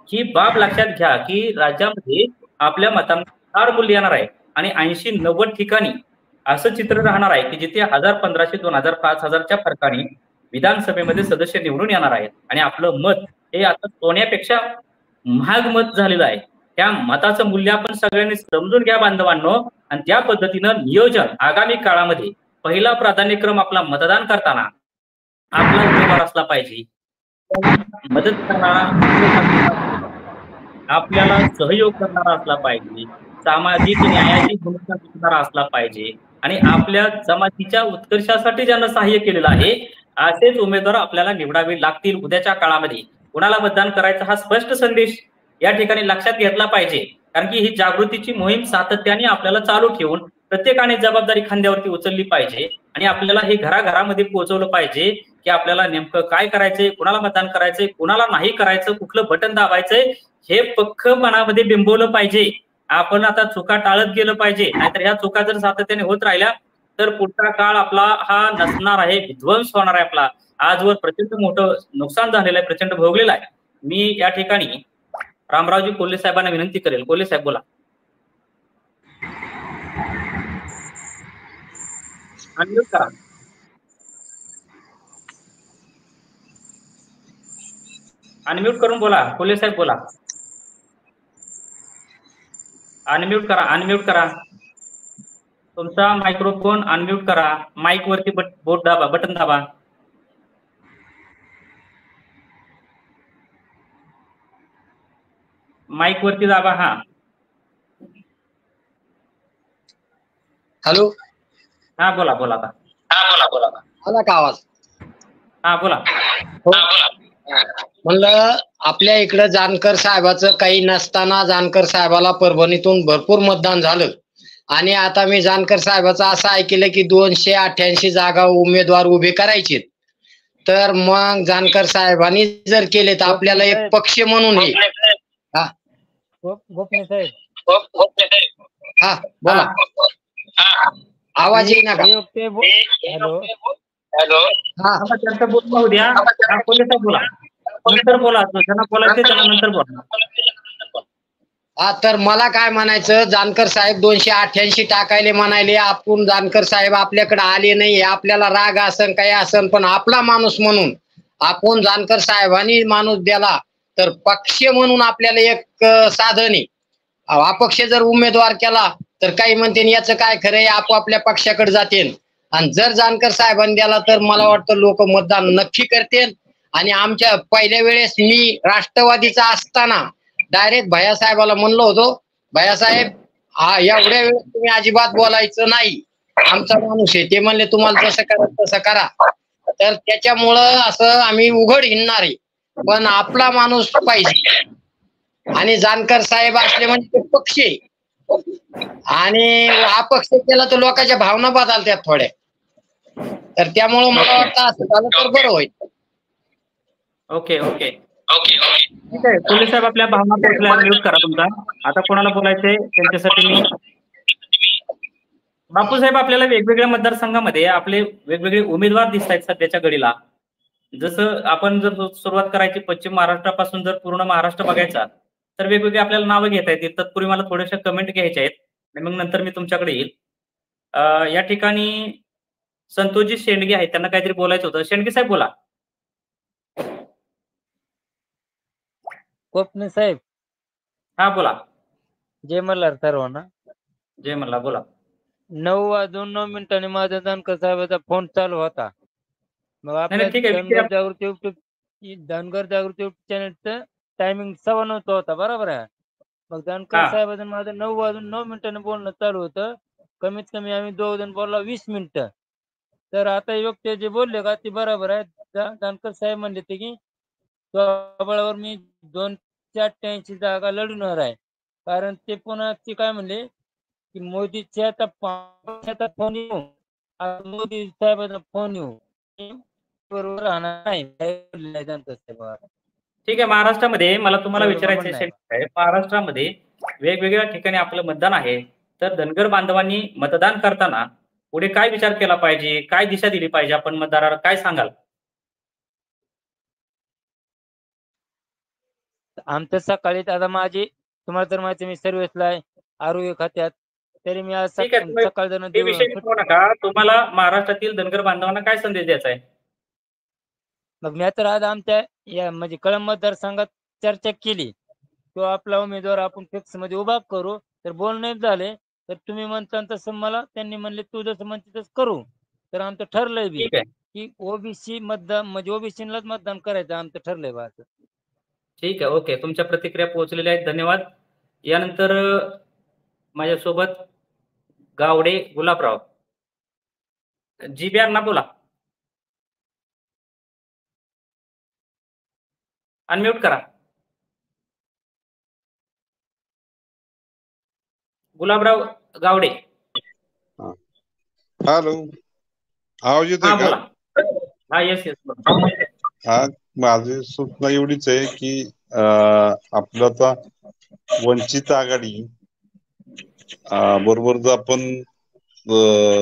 ही बाब लक्षात घ्या की राज्यामध्ये आपल्या मतांना फार मूल्य येणार आहे. आणि 80-90 ठिकाणी असं चित्र राहणार आहे की जिथे 1000, 1500, 2000, 5000च्या फरकाने विधानसभेमध्ये सदस्य निवडून येणार आहेत. आणि आपलं मत हे आता सोन्यापेक्षा महाग मत झालेलं आहे. त्या मताचं मूल्य आपण सगळ्यांनी समजून घ्या बांधवांनो. आणि त्या पद्धतीनं नियोजन आगामी काळामध्ये पहिला प्राधान्यक्रम आपला मतदान करताना आपला उमेदवार असला पाहिजे, मदत करणारा, आपल्याला सहयोग करणारा असला पाहिजे, सामाजिक न्यायाची भूमिका करणारा असला पाहिजे आणि आपल्या जमातीच्या उत्कर्षासाठी ज्यांना सहाय्य केलेलं आहे असेच उमेदवार आपल्याला निवडावे लागतील उद्याच्या काळामध्ये. कुणाला मतदान करायचा हा स्पष्ट संदेश या ठिकाणी लक्षात घेतला पाहिजे. कारण की ही जागृतीची मोहीम सातत्याने आपल्याला चालू ठेवून प्रत्येकाने जबाबदारी खांद्यावरती उचलली पाहिजे. आणि आपल्याला हे घराघरामध्ये पोहोचवलं पाहिजे की आपल्याला नेमकं काय करायचंय, कुणाला मतदान करायचंय, कुणाला नाही करायचं, कुठलं बटन दाबायचंय हे पक्क मनामध्ये बिंबवलं पाहिजे. आपण आता चुका टाळत गेलं पाहिजे. नाहीतर ह्या चुका जर सातत्याने होत राहिल्या तर पुढचा काळ आपला हा नसणार आहे, विध्वंस होणार आहे आपला. आजवर प्रचंड मोठं नुकसान झालेलं आहे, प्रचंड भोगलेलं आहे. मी या ठिकाणी रामरावजी कोल्हे साहेबांना विनंती करेल. कोल्हे साहेब बोला. अनम्यूट करा. अनम्यूट करून बोला. कोल्हे साहेब बोला. अनम्यूट करा, अनम्यूट करा. तुमचा मायक्रोफोन अनम्यूट करा. माईक वरती बोट दाबा, बटन दाबा. माईक वरती दाबा. हा हॅलो. हा बोला बोला आता. आला का आवाज? हा बोला. हो. म्हणलं आपल्या इकडं जानकर साहेबाचं काही नसताना जानकर साहेबाला परभणीतून भरपूर मतदान झालं आणि आता मी जानकर साहेबाचं असं ऐकलं की 288 जागा उमेदवार उभे करायचे. तर मग जानकर साहेबांनी जर केले तर आपल्याला एक पक्ष म्हणून हे. हा गोपने साहेब. हा बोला. आवाज येईना का? हॅलो. हा त्यांचं बोलणं होऊ द्या. हा कोल्हे साहेब बोला. नंतर बोला. ज्यांना बोलायचं त्याला नंतर बोला. हा तर मला काय म्हणायचं, जानकर साहेब 288 टाकायले म्हणायले. आपण जानकर साहेब आपल्याकडे आले नाही, आपल्याला राग असन काही असन, पण आपला माणूस म्हणून आपण जानकर साहेबांनी माणूस दिला तर पक्ष म्हणून आपल्याला एक साधन आहे. अपक्ष जर उमेदवार केला तर काही म्हणते याचं काय खरंय, आपापल्या पक्षाकडे जातील. आणि जर जानकर साहेबांनी दिला तर मला वाटतं लोक मतदान नक्की करतील. आणि आमच्या पहिल्या वेळेस मी राष्ट्रवादीचा असताना डायरेक्ट भैयासाहेबाला म्हणलो होतो, भैयासाहेब हा एवढ्या वेळेस तुम्ही अजिबात बोलायचं नाही, आमचा माणूस आहे. ते म्हणले तुम्हाला जसं करा तसं करा. तर त्याच्यामुळं असं आम्ही उघड हिंडणार आहे, पण आपला माणूस पाहिजे. आणि जानकर साहेब असले म्हणजे ते पक्ष आहे, आणि हा पक्ष केला तर लोकांच्या भावना बदलतात थोड्या. तर त्यामुळं मला वाटतं असं झालं तर बरं होईल. ओके ओके ठीक आहे. कोल्हे साहेब आपल्या भावना पोहोचल्या. म्यूट करा तुमचा. आता कोणाला बोलायचंय त्यांच्यासाठी मी. बापूसाहेब, आपल्याला वेगवेगळ्या मतदारसंघामध्ये आपले वेगवेगळे उमेदवार दिसत आहेत सध्याच्या घडीला. जसं आपण जर सुरुवात करायची पश्चिम महाराष्ट्रापासून जर पूर्ण महाराष्ट्र बघायचा तर वेगवेगळे आपल्याला नावं घेता येतील. तत्पूर्वी मला थोड्याशा कमेंट घ्यायच्या आहेत आणि मग नंतर मी तुमच्याकडे येईल. या ठिकाणी संतोषजी शेंडगे आहेत, त्यांना काहीतरी बोलायचं होतं. शेंडगे साहेब बोला. गोपने साहेब. हा बोला. जय मल्हार सर्वांना. जय मल्हार. बोला. 9:09 माझा जानकर साहेबाचा फोन चालू होता. मग आपल्या ठीक आहे. धनगर जागृती युट्यूब चॅनलचं टायमिंग 9:15 होता, बरोबर आहे. मग जानकर साहेबांचं माझं 9:09 बोलणं चालू होतं. कमीत कमी आम्ही दोघ जण बोलला 20 मिनिटं. तर आता व्यक्ती जे बोलले का ते बरोबर आहे. जानकर साहेब म्हणले ते की स्वबळावर मी 288 जागा लढवणार आहे. कारण ते पुन्हा ते काय म्हणले की मोदीच्या फोन येऊ, मोदी साहेबांचा फोन येऊ, बरोबर राहणार नाही. ठीक आहे. महाराष्ट्रामध्ये मला तुम्हाला विचारायचं आहे, महाराष्ट्रामध्ये वेगवेगळ्या ठिकाणी आपलं मतदान आहे. तर धनगर बांधवांनी मतदान करताना पुढे काय विचार केला पाहिजे, काय दिशा दिली पाहिजे, आपण मतदाराला काय सांगाल? आमचं सकाळी आता माझी तुम्हाला तर माहिती मी सर्व्हिसला आहे आरोग्य खात्यात. तरी मी आज सकाळ विषय नका. तुम्हाला महाराष्ट्रातील धनगर बांधवांना काय संदेश द्यायचा आहे? मग मी तर आज आमच्या या म्हणजे कळंब मतदारसंघात चर्चा केली किंवा आपला उमेदवार आपण फिक्स मध्ये उभा करू. तर बोलणे झाले तर तुम्ही म्हणता तसं मला त्यांनी म्हणले तू जसं म्हणते तसं करू. तर आमचं ठरलंय बी की ओबीसी मतदान म्हणजे ओबीसीलाच मतदान करायचं आमचं ठरलंय बा. ठीक आहे. ओके. तुमच्या प्रतिक्रिया पोहोचलेल्या आहेत. धन्यवाद. यानंतर माझ्यासोबत गावडे गुलाबराव. जीबी ना बोला. अनम्यूट करा. गुलाबराव गावडे. हॅलो. आवाज येतोय का? हा येस. हा, माझी सूचना एवढीच आहे की आपलं आता वंचित आघाडी बरोबर जर आपण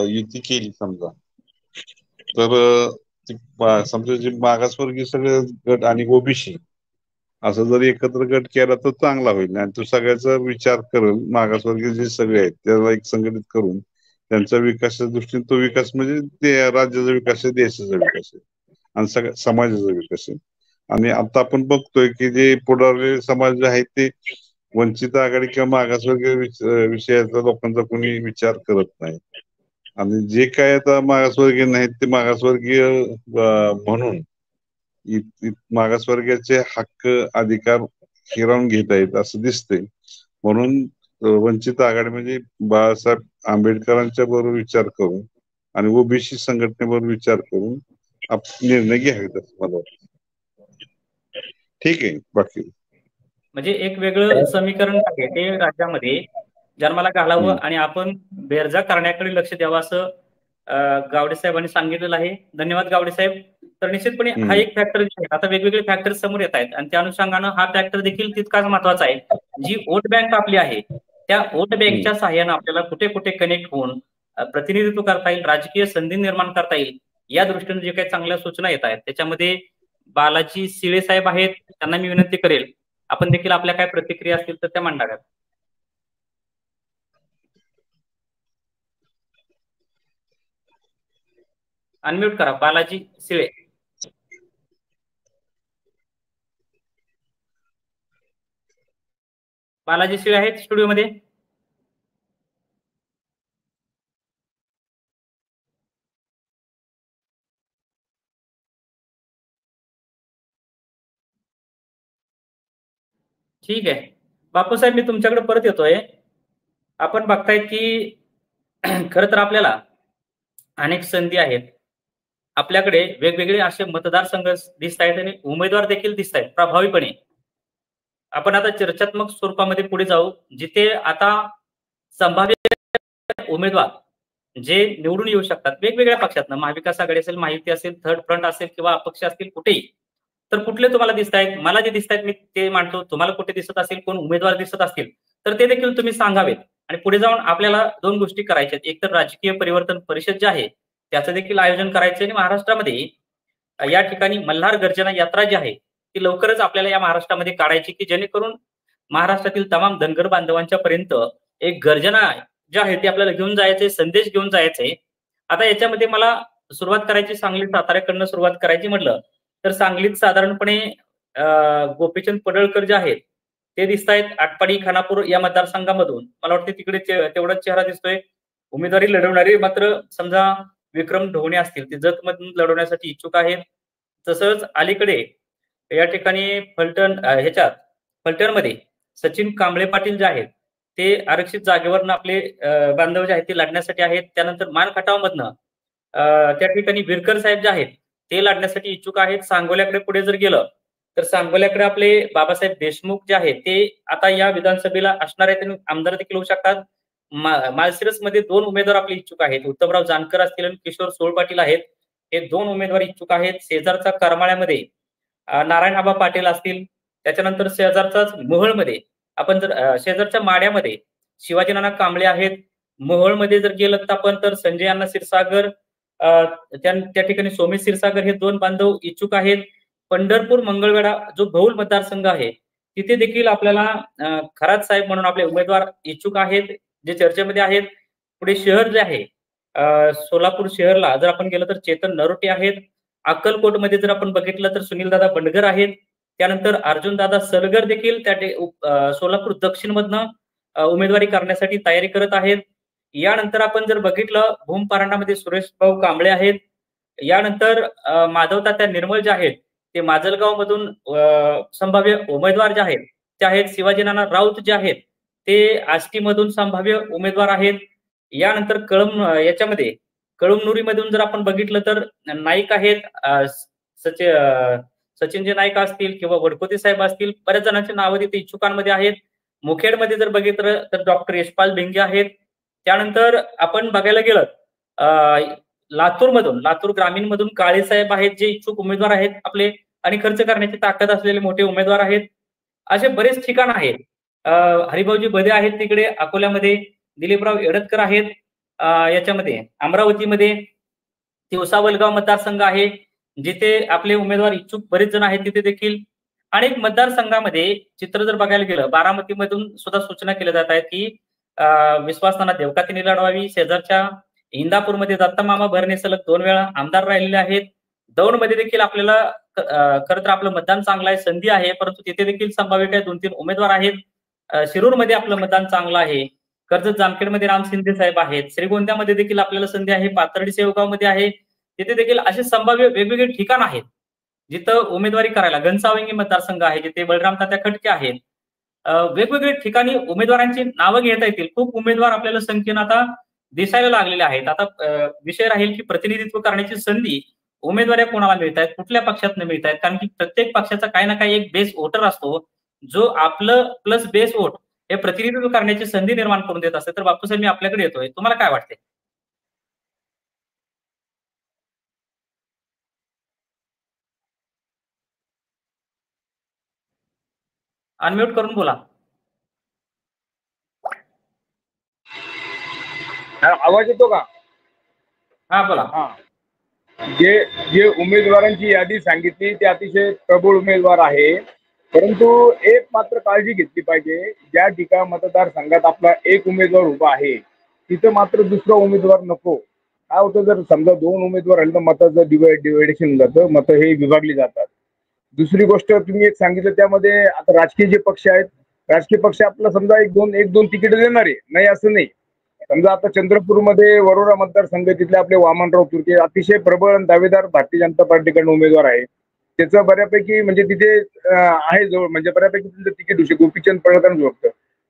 युती केली समजा, तर समजा जे मागासवर्गीय सगळे गट आणि ओबीसी असं जर एकत्र गट केला तर चांगला होईल. आणि तो सगळ्याचा विचार करेल. मागासवर्गीय जे सगळे आहेत त्याला एक संघटित करून त्यांच्या विकासाच्या दृष्टीने तो विकास म्हणजे ते राज्याचा विकास आहे, देशाचा विकास आहे आणि सगळ्या समाजाचा विकास आहे. आणि आता आपण बघतोय की जे पुढारलेले समाज जे आहेत ते वंचित आघाडी किंवा मागासवर्गीय विषयाचा लोकांचा कोणी विचार करत नाही. आणि जे काय आता मागासवर्गीय नाहीत ते मागासवर्गीय म्हणून मागासवर्गीयाचे हक्क अधिकार हिरावून घेत आहेत असं दिसतंय. म्हणून वंचित आघाडी म्हणजे बाळासाहेब आंबेडकरांच्या बरोबर विचार करून आणि ओबीसी संघटनेबरोबर विचार करून निर्णय घ्यावेत असं मला वाटतं. ठीक आहे. बाकी म्हणजे एक वेगळं समीकरण आहे ते राज्यामध्ये जन्माला घालावं आणि आपण बेरजा करण्याकडे लक्ष द्यावं असं गावडे साहेबांनी सांगितलेलं आहे. धन्यवाद गावडे साहेब. तर निश्चितपणे हा एक फॅक्टर आहे. आता वेगवेगळे फॅक्टर समोर येत आहेत आणि त्या अनुषंगानं हा फॅक्टर देखील तितकाच महत्वाचा आहे. जी वोट बँक आपली आहे त्या वोट बँकच्या सहाय्यानं आपल्याला कुठे कुठे कनेक्ट होऊन प्रतिनिधित्व करता येईल, राजकीय संधी निर्माण करता येईल, या दृष्टीने जे काही चांगल्या सूचना येत आहेत त्याच्यामध्ये बालाजी शिळे साहेब आहेत, त्यांना मी विनंती करेल आपण देखील आपल्या काय प्रतिक्रिया असतील तर त्या मांडाव्यात. अनम्यूट करा बालाजी शिळे. बालाजी शिळे आहेत स्टुडिओमध्ये? ठीक आहे. बापूसाहेब मी तुमच्याकडे परत येतोय. आपण बघताय की खरं तर आपल्याला अनेक संधी आहेत. आपल्याकडे वेगवेगळे असे मतदारसंघ दिसत आहेत आणि उमेदवार देखील दिसत आहेत प्रभावीपणे. आपण आता चर्चात्मक स्वरूपामध्ये पुढे जाऊ, जिथे आता संभाव्य उमेदवार जे निवडून येऊ शकतात वेगवेगळ्या पक्षातनं, महाविकास आघाडी असेल, माहिती असेल, थर्ड फ्रंट असेल किंवा अपक्ष असतील, कुठेही. तर कुठले तुम्हाला दिसत आहेत? मला जे दिसत आहेत मी ते मांडतो. तुम्हाला कुठे दिसत असेल, कोण उमेदवार दिसत असतील तर ते देखील तुम्ही सांगावेत. आणि पुढे जाऊन आपल्याला दोन गोष्टी करायच्या आहेत. एक तर राजकीय परिवर्तन परिषद जे आहे त्याचं देखील आयोजन करायचं आणि महाराष्ट्रामध्ये या ठिकाणी मल्हार गर्जना यात्रा जी आहे ती लवकरच आपल्याला या महाराष्ट्रामध्ये काढायची, की जेणेकरून महाराष्ट्रातील तमाम धनगर बांधवांच्या पर्यंत एक गर्जना जे आहे ते आपल्याला घेऊन जायचे, संदेश घेऊन जायचे. आता याच्यामध्ये मला सुरुवात करायची, सांगली साताऱ्याकडनं सुरुवात करायची म्हटलं तर सांगलीत साधारणपणे गोपीचंद पडळकर जे आहेत ते दिसत आहेत. आटपाडी खानापूर या मतदारसंघामधून मला वाटतं तिकडे तेवढाच चेहरा दिसतोय. उमेदवारी लढवणारे मात्र समजा विक्रम ढोणे असतील ते जतमधून लढवण्यासाठी इच्छुक आहेत. तसंच अलीकडे या ठिकाणी फलटणमध्ये सचिन कांबळे पाटील जे आहेत ते आरक्षित जागेवरनं आपले बांधव जे आहेत ते लढण्यासाठी आहेत. त्यानंतर मान खटावमधनं त्या ठिकाणी विरकर साहेब जे आहेत ते लढण्यासाठी इच्छुक आहेत. सांगोल्याकडे पुढे जर गेलं तर सांगोल्याकडे आपले बाबासाहेब देशमुख जे आहेत ते आता या विधानसभेला असणार आहेत, आमदार देखील होऊ शकतात. माळशिरसमध्ये दोन उमेदवार आपले इच्छुक आहेत, उत्तमराव जानकर असतील आणि किशोर सोळ पाटील आहेत. हे दोन उमेदवार इच्छुक आहेत. शेजारचा करमाळ्यामध्ये नारायण आबा पाटील असतील. त्याच्यानंतर शेजारचाच मोहोळमध्ये आपण जर शेजारच्या माड्यामध्ये शिवाजी नाना कांबळे आहेत. मोहोळमध्ये जर गेलं तर आपण तर संजय अण्णा क्षीरसागर, त्या ठिकाणी सोमेश क्षीरसागर हे दोन बांधव इच्छुक आहेत. पंढरपूर मंगळवेढा जो बहुल मतदारसंघ आहे तिथे देखील आपल्याला खरात साहेब म्हणून आपले उमेदवार इच्छुक आहेत जे चर्चेमध्ये आहेत. पुढे शहर जे आहे सोलापूर शहरला जर आपण गेलं तर चेतन नरोटे आहेत. अक्कलकोटमध्ये जर आपण बघितलं तर सुनीलदादा बंडगर आहेत. त्यानंतर अर्जुनदादा सलगर देखील त्या सोलापूर दक्षिण मधनं उमेदवारी करण्यासाठी तयारी करत आहेत. यानंतर आपण जर बघितलं भूम परांडामध्ये सुरेश भाऊ कांबळे आहेत. यानंतर माधव तात्या निर्मळ जे आहेत ते माजलगाव मधून संभाव्य उमेदवार जे आहेत ते आहेत. शिवाजी नाना राऊत जे आहेत ते आष्टी मधून संभाव्य उमेदवार आहेत. यानंतर याच्यामध्ये कळमनुरी मधून जर आपण बघितलं तर नाईक आहेत, सचिनजी नाईक असतील किंवा वडकोते साहेब असतील. बऱ्याच जणांची नावं तिथे इच्छुकांमध्ये आहेत. मुखेडमध्ये जर बघितलं तर डॉक्टर यशपाल भिंगे आहेत. त्यानंतर आपण बघायला गेलं लातूर ग्रामीण मधून काळे साहेब आहेत जे इच्छुक उमेदवार आहेत आपले आणि खर्च करण्याची ताकद असलेले मोठे उमेदवार आहेत. असे बरेच ठिकाण आहेत. हरिभाऊजी बदे आहेत तिकडे अकोल्यामध्ये. दिलीपराव एडतकर आहेत याच्यामध्ये. अमरावतीमध्ये तिवसा वलगाव मतदारसंघ आहे जिथे आपले उमेदवार इच्छुक बरेच जण आहेत. तिथे देखील अनेक मतदारसंघामध्ये चित्र जर बघायला गेलं बारामतीमधून सुद्धा सूचना केल्या जात आहेत की विश्वासनाना देवकातीने लढवावी. शेजारच्या इंदापूरमध्ये दत्तामामा भरणे सलग 2 वेळा आमदार राहिलेले आहेत. दौंडमध्ये देखील आपल्याला खरं तर आपलं मतदान चांगलं आहे, संधी आहे, परंतु तिथे देखील संभाव्य काही 2-3 उमेदवार आहेत. शिरूरमध्ये आपलं मतदान चांगलं आहे. कर्जत जामखेडमध्ये राम शिंदे साहेब आहेत. श्रीगोंद्यामध्ये देखील आपल्याला संधी आहे. पाथर्डी सेवगावमध्ये आहे. तिथे देखील असे संभाव्य वेगवेगळे ठिकाण आहेत जिथं उमेदवारी करायला घनसावंगी मतदारसंघ आहे, जिथे बळराम तात्या खटके आहेत, वेगवेगळ्या ठिकाणी उमेदवारांची नावं घेता येतील. खूप उमेदवार आपल्याला संख्येनं आता दिसायला लागलेले आहेत. आता विषय राहील की प्रतिनिधित्व करण्याची संधी उमेदवारी कोणाला मिळत आहेत, कुठल्या पक्षातून मिळत आहेत, कारण की प्रत्येक पक्षाचा काही ना काही एक बेस वोटर असतो, जो आपलं प्लस बेस वोट हे प्रतिनिधित्व करण्याची संधी निर्माण करून देत असते. तर बापूसाहेब, मी आपल्याकडे येतोय, तुम्हाला काय वाटते? अनम्यूट करून बोला. आवाज येतो का? हा बोला. हा, जे उमेदवारांची यादी सांगितली ते अतिशय प्रबळ उमेदवार आहे, परंतु एक मात्र काळजी घेतली पाहिजे, ज्या ठिकाणी मतदारसंघात आपला एक उमेदवार उभा आहे तिथं मात्र दुसरा उमेदवार नको. काय होतं, जर समजा 2 उमेदवार आले तर मताचं डिवायडेशन जातं, मतं हे विभागली जातात. दुसरी गोष्ट तुम्ही एक सांगितलं, त्यामध्ये आता राजकीय जे पक्ष आहेत, राजकीय पक्ष आपल्याला समजा एक दोन तिकीट देणार आहे, नाही असं नाही. समजा आता चंद्रपूरमध्ये वरोरा मतदारसंघ, तिथले आपले वामनराव तुर्के अतिशय प्रबळ आणि दावेदार भारतीय जनता पार्टीकडून उमेदवार आहे. त्याचं बऱ्यापैकी म्हणजे तिथे आहे जवळ, म्हणजे बऱ्यापैकी तिथे तिकीट होऊ शकतं, गोपीचंद पडळकर जोगतं.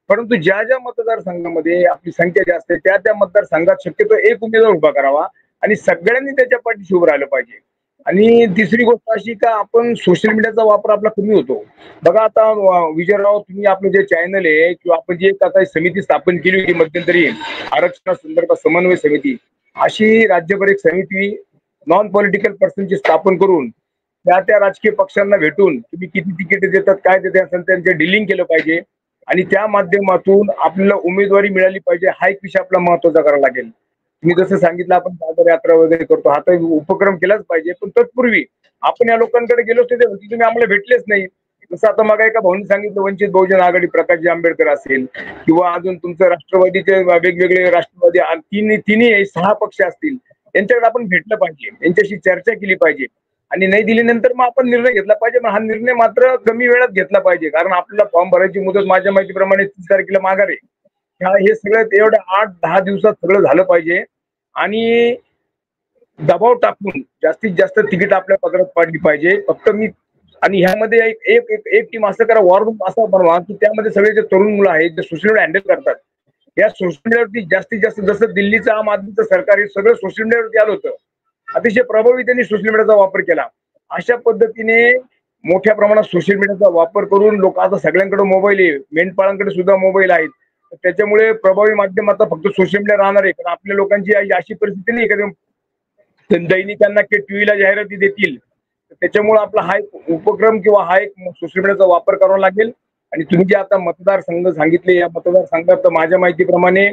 परंतु ज्या ज्या मतदारसंघामध्ये आपली संख्या जास्त आहे त्या मतदारसंघात शक्यतो एक उमेदवार उभा करावा आणि सगळ्यांनी त्याच्या पाठीशी उभं राहिलं पाहिजे. आणि तिसरी गोष्ट अशी का आपण सोशल मीडियाचा वापर आपला कमी होतो. बघा आता विजयराव, तुम्ही आपलं जे चॅनल आहे किंवा आपण जी एक आता समिती स्थापन केली होती मध्यंतरी आरक्षणासंदर्भात समन्वय समिती, अशी राज्यभर एक समिती नॉन पॉलिटिकल पर्सनची स्थापन करून त्या राजकीय पक्षांना भेटून तुम्ही किती तिकीट देतात, काय देतात, त्यांचे डिलिंग केलं पाहिजे आणि त्या माध्यमातून आपल्याला उमेदवारी मिळाली पाहिजे. हा एक विषय आपला महत्वाचा करावा लागेल. मी जसं सांगितलं, आपण पादयात्रा वगैरे करतो, हा तर उपक्रम केलाच पाहिजे, पण तत्पूर्वी आपण या लोकांकडे गेलो ते तुम्ही आम्हाला भेटलेच नाही. जसं आता मग एका भाऊनी सांगितलं, वंचित बहुजन आघाडी प्रकाशजी आंबेडकर असेल किंवा अजून तुमचं राष्ट्रवादीचे वेगवेगळे राष्ट्रवादी तिन्ही 6 पक्ष असतील, यांच्याकडे आपण भेटलं पाहिजे, यांच्याशी चर्चा केली पाहिजे आणि नाही दिल्यानंतर मग आपण निर्णय घेतला पाहिजे. हा निर्णय मात्र कमी वेळात घेतला पाहिजे, कारण आपल्याला फॉर्म भरायची मुदत माझ्या माहितीप्रमाणे 30 तारखेला माघार आहे. हे सगळं एवढ्या 8-10 दिवसात सगळं झालं पाहिजे आणि दबाव टाकून जास्तीत जास्त तिकीट आपल्या पदरात पाडली पाहिजे. फक्त मी आणि ह्यामध्ये एक टीम असं करा, वॉर रूम असा बनवा की त्यामध्ये सगळे जे तरुण मुलं आहेत जे सोशल मीडिया हँडल करतात, या सोशल मीडियावरती जास्तीत जास्त, जसं दिल्लीचं आम आदमीचं सरकार हे सगळं सोशल मीडियावरती आलं होतं, अतिशय प्रभावी त्यांनी सोशल मीडियाचा वापर केला. अशा पद्धतीने मोठ्या प्रमाणात सोशल मीडियाचा वापर करून लोक, आता सगळ्यांकडे मोबाईल आहे, मेंढपाळांकडे सुद्धा मोबाईल आहेत, त्याच्यामुळे प्रभावी माध्यम आता फक्त सोशल मीडिया राहणार आहे. कारण आपल्या लोकांची अशी परिस्थिती नाही का दैनिकांना टीव्हीला जाहिराती देतील, त्याच्यामुळे आपला हा एक उपक्रम किंवा हा एक सोशल मीडियाचा वापर करावा लागेल. आणि तुम्ही जे आता मतदारसंघ सांगितले, या मतदारसंघात माझ्या माहितीप्रमाणे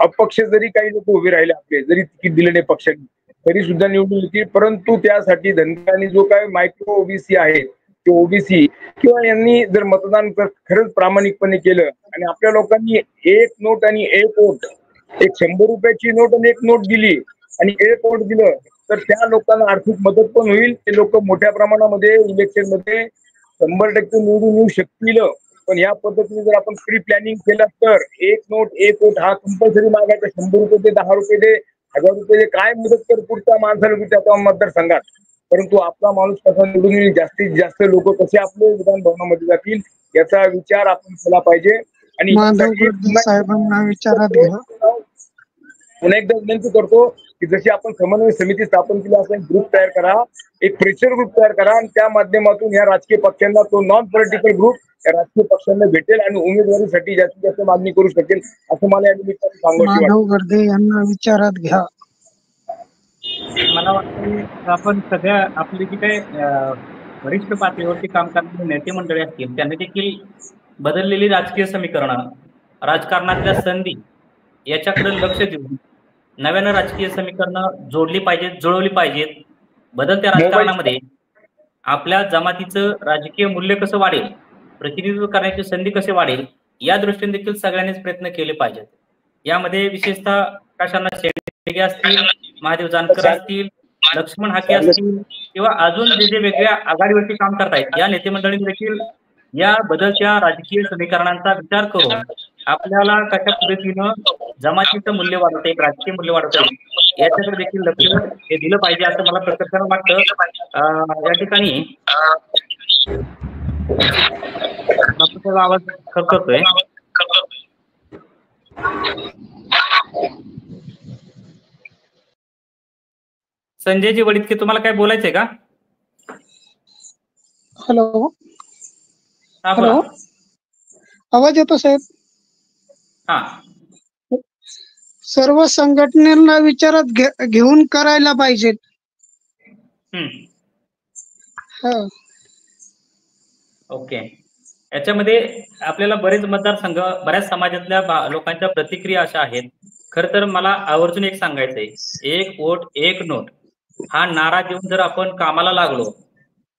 अपक्ष जरी काही लोक उभे राहिले, आपले जरी तिकीट दिले नाही पक्षाने, तरी सुद्धा निवडून येतील. परंतु त्यासाठी धनगरांनी जो काय मायक्रो ओबीसी आहे, ते ओबीसी किंवा यांनी जर मतदान खरंच प्रामाणिकपणे केलं आणि आपल्या लोकांनी एक नोट आणि एक वोट, एक 100 रुपयाची नोट आणि एक नोट दिली आणि एक वोट दिलं, तर त्या लोकांना आर्थिक मदत पण होईल. ते लोक मोठ्या प्रमाणामध्ये इलेक्शन मध्ये 100% निवडून येऊ शकतील. पण या पद्धतीने जर आपण प्री प्लॅनिंग केलं तर एक नोट एक वोट हा कंपल्सरी मागायचा, 100 रुपये दे, 10 रुपये दे, 1000 रुपये दे, काय मदत कर पुढच्या माणसाला त्या मतदारसंघात. परंतु आपला माणूस कसा निवडून येईल, जास्तीत जास्त लोक कसे आपले विधान भवनामध्ये जातील, याचा विचार आपण केला पाहिजे. आणि साहेबांना विचारात घ्या. पुन्हा एकदा विनंती करतो की जशी आपण समन्वय समिती स्थापन केली, असं एक ग्रुप तयार करा, एक प्रेशर ग्रुप तयार करा आणि त्या माध्यमातून या राजकीय पक्षांना, तो नॉन पॉलिटिकल ग्रुप या राजकीय पक्षांना भेटेल आणि उमेदवारीसाठी जास्तीत जास्त मागणी करू शकेल, असं मला या निमित्ताने सांगायचं. माधव गर्दे यांना विचारात घ्या. मला वाटतं आपण सगळ्या आपली जी काही वरिष्ठ पातळीवरती काम करणारे नेते मंडळी असतील, त्यांनी देखील बदललेली राजकीय समीकरणं, राजकारणातल्या संधी याच्याकडे लक्ष देऊन नव्यानं राजकीय समीकरणं जोडली पाहिजेत, जुळवली पाहिजेत. बदलत्या राजकारणामध्ये आपल्या जमातीचं राजकीय मूल्य कसं वाढेल, प्रतिनिधित्व करण्याची संधी कशी वाढेल, या दृष्टीने देखील सगळ्यांनीच प्रयत्न केले पाहिजेत. यामध्ये विशेषतः काशांना शेळके असतील, महादेव जानकर असतील, लक्ष्मण हाके असतील किंवा अजून जे वेगळ्या आघाडीवरती काम करतायत, या नेते मंडळींनी देखील या बदलत्या राजकीय समीकरणांचा विचार करून आपल्याला कशा पद्धतीनं जमातीचं मूल्य वाढवता येईल, राजकीय मूल्य वाढवता येईल याच्याकडे देखील लक्ष हे दिलं पाहिजे असं मला प्रत्यक्षानं वाटतं. या ठिकाणी बापूचा आवाज खरखरतोय. संजयजी वडितके, तुम्हाला काय बोलायचंय का? हॅलो हा हॅलो, बोला. आवाज येतो साहेब? हा सर्व संघटनेला विचारात घेऊन करायला पाहिजे. हा ओके. याच्यामध्ये आपल्याला बरेच मतदारसंघ, बऱ्याच समाजातल्या लोकांच्या प्रतिक्रिया अशा आहेत. खर तर मला आवर्जून एक सांगायचंय, एक वोट एक नोट हा नारा देऊन जर आपण कामाला लागलो,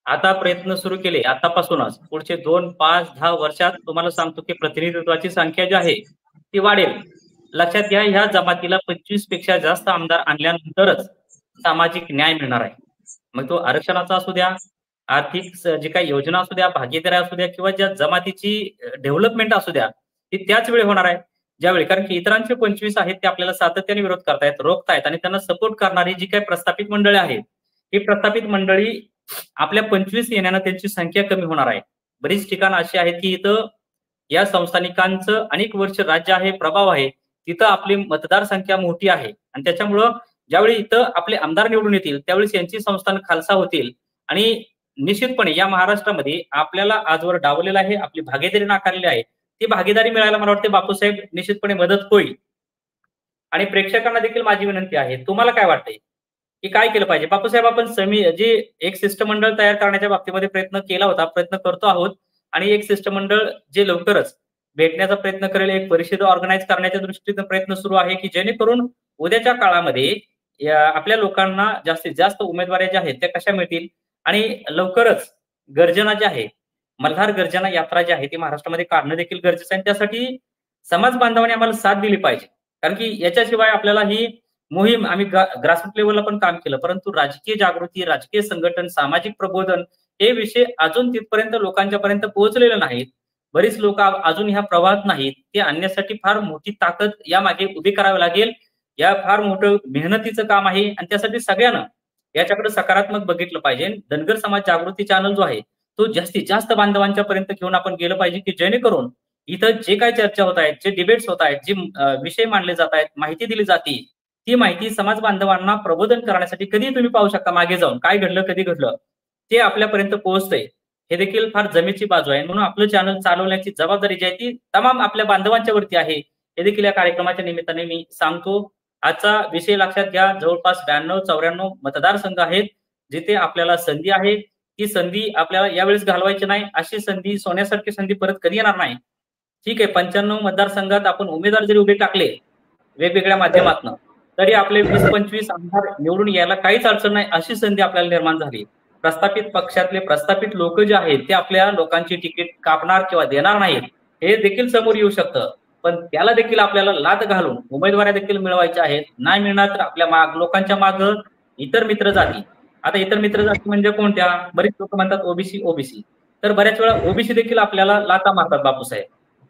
आता प्रयत्न सुरू केले आतापासूनच, पुढचे 2, 5, 10 वर्षात तुम्हाला सांगतो की प्रतिनिधित्वाची संख्या जी आहे ती वाढेल. लक्षात घ्या, ह्या जमातीला 25 पेक्षा जास्त आमदार आणल्यानंतरच सामाजिक न्याय मिळणार आहे. मग तो आरक्षणाचा असू द्या, आर्थिक जे काही योजना असू द्या, भागीदारी असू द्या, किंवा ज्या जमातीची डेव्हलपमेंट असू द्या, ती त्याच वेळी होणार आहे ज्यावेळी, कारण की इतरांचे 25 आहेत ते आपल्याला सातत्याने विरोध करतायत, रोखतायत, आणि त्यांना सपोर्ट करणारी जी काही प्रस्थापित मंडळी आहेत, ही प्रस्थापित मंडळी आपल्या 25 येण्यानं त्यांची संख्या कमी होणार आहे. बरीच ठिकाणं अशी आहेत की इथं या संस्थानिकांचं अनेक वर्ष राज्य आहे, प्रभाव आहे, तिथं आपली मतदारसंख्या मोठी आहे, आणि त्याच्यामुळं ज्यावेळी इथं आपले आमदार निवडून येतील त्यावेळेस यांची संस्थान खालसा होतील, आणि निश्चितपणे या महाराष्ट्रामध्ये आपल्याला आजवर डावलेलं आहे, आपली भागीदारी नाकारलेली आहे, ती भागीदारी मिळायला मला वाटते बापूसाहेब निश्चितपणे मदत होईल. आणि प्रेक्षकांना देखील माझी विनंती आहे, तुम्हाला काय वाटतंय की काय केलं पाहिजे? बापूसाहेब, आपण जे एक शिष्टमंडळ तयार करण्याच्या बाबतीमध्ये प्रयत्न केला होता, प्रयत्न करतो आहोत, आणि एक शिष्टमंडळ जे लवकरच भेटण्याचा प्रयत्न करेल, एक परिषद ऑर्गनाईज करण्याच्या दृष्टीने प्रयत्न सुरू आहे की जेणेकरून उद्याच्या काळामध्ये आपल्या लोकांना जास्तीत जास्त उमेदवारी ज्या आहेत त्या कशा मिळतील, आणि लवकरच गर्जना जी आहे, मल्हार गर्जना यात्रा जी आहे ती महाराष्ट्रामध्ये काढणं देखील गरजेचं आहे. त्यासाठी समाज बांधवांनी आम्हाला साथ दिली पाहिजे, कारण की याच्याशिवाय आपल्याला ही मोहीम, आम्ही ग्रासरूट लेवलला पण काम केलं, परंतु राजकीय जागृती, राजकीय संघटन, सामाजिक प्रबोधन हे विषय अजून तिथपर्यंत लोकांच्या पर्यंत पोहोचलेले नाहीत. बरीच लोक अजून ह्या प्रवाहात नाहीत. ते आणण्यासाठी फार मोठी ताकद यामागे उभी करावी लागेल. या फार मोठं मेहनतीचं काम आहे, आणि त्यासाठी सगळ्यांना याच्याकडे सकारात्मक बघितलं पाहिजे. धनगर समाज जागृती चॅनल जो आहे तो जास्तीत जास्त बांधवांच्या पर्यंत घेऊन आपण गेलं पाहिजे, की जेणेकरून इथं जे काही चर्चा होत आहेत, जे डिबेट्स होत आहेत, जे विषय मांडले जात आहेत, माहिती दिली जाते, ती माहिती समाज बांधवांना प्रबोधन करण्यासाठी कधी तुम्ही पाहू शकता मागे जाऊन काय घडलं, कधी घडलं, ते आपल्यापर्यंत पोहोचतंय. हे देखील फार जमेची बाजू आहे. म्हणून आपलं चॅनल चालवण्याची जबाबदारी जी आहे ती तमाम आपल्या बांधवांच्या वरती आहे, हे देखील या कार्यक्रमाच्या निमित्ताने मी सांगतो. आजचा विषय लक्षात घ्या, जवळपास 92-94 मतदारसंघ आहेत जिथे आपल्याला संधी आहे. ती संधी आपल्याला यावेळेस घालवायची नाही. अशी संधी, सोन्यासारखी संधी परत कधी येणार नाही. ठीक आहे, 95 मतदारसंघात आपण उमेदवार जरी उभे टाकले वेगवेगळ्या माध्यमातून, तरी आपले 20-25 आमदार निवडून यायला काहीच अडचण नाही. अशी संधी आपल्याला निर्माण झाली. प्रस्थापित पक्षातले प्रस्थापित लोक जे आहेत ते आपल्या लोकांची तिकीट कापणार किंवा देणार नाहीत, हे देखील समोर येऊ शकतं. पण त्याला देखील आपल्याला लाद घालून उमेदवारी देखील मिळवायच्या आहेत. नाही मिळणार तर आपल्या लोकांच्या माग इतर मित्र जाती. आता इतर मित्र जाती म्हणजे कोणत्या? बरीच लोक म्हणतात ओबीसी. तर बऱ्याच वेळा ओबीसी देखील आपल्याला लाता मारतात बापूसाहेब,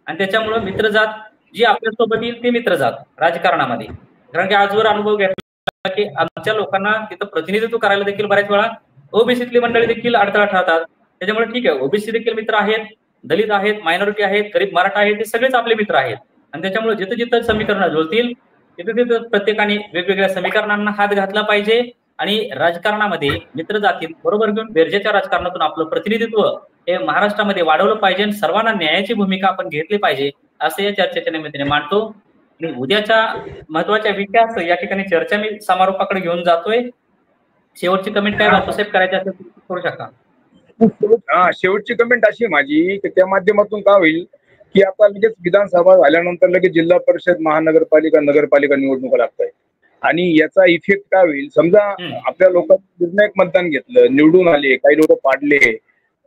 आणि त्याच्यामुळे मित्रजात जी आपल्यासोबत येईल ते मित्रजात राजकारणामध्ये. कारण की आजवर अनुभव घेतला की आमच्या लोकांना तिथं प्रतिनिधित्व करायला देखील बऱ्याच वेळा ओबीसीतली मंडळी देखील अडथळा ठरतात. त्याच्यामुळे ठीक आहे, ओबीसी देखील मित्र आहेत, दलित आहेत, मायनॉरिटी आहेत, गरीब मराठा आहेत, हे सगळेच आपले मित्र आहेत. आणि त्याच्यामुळे जिथं जिथं समीकरणं जुळतील तिथे तिथं प्रत्येकाने वेगवेगळ्या समीकरणांना हात घातला पाहिजे, आणि राजकारणामध्ये मित्र जातील बरोबर घेऊन बेरजेच्या राजकारणातून आपलं प्रतिनिधित्व हे महाराष्ट्रामध्ये वाढवलं पाहिजे, आणि सर्वांना न्यायाची भूमिका आपण घेतली पाहिजे, असं या चर्चेच्या निमित्ताने मांडतो. आणि उद्याच्या महत्वाच्या विषयाचं या ठिकाणी चर्चा मी समारोपाकडे घेऊन जातोय. शेवटची कमेंट काय बापूसाहेब करायची असेल करू शकता. शेवटची कमेंट अशी माझी की त्या माध्यमातून काय होईल की आता लगेच विधानसभा झाल्यानंतर लगेच जिल्हा परिषद, महानगरपालिका, नगरपालिका निवडणुका लागत आहेत, आणि याचा इफेक्ट काय होईल? समजा आपल्या लोकांनी निर्णायक मतदान घेतलं, निवडून आले, काही लोक पाडले,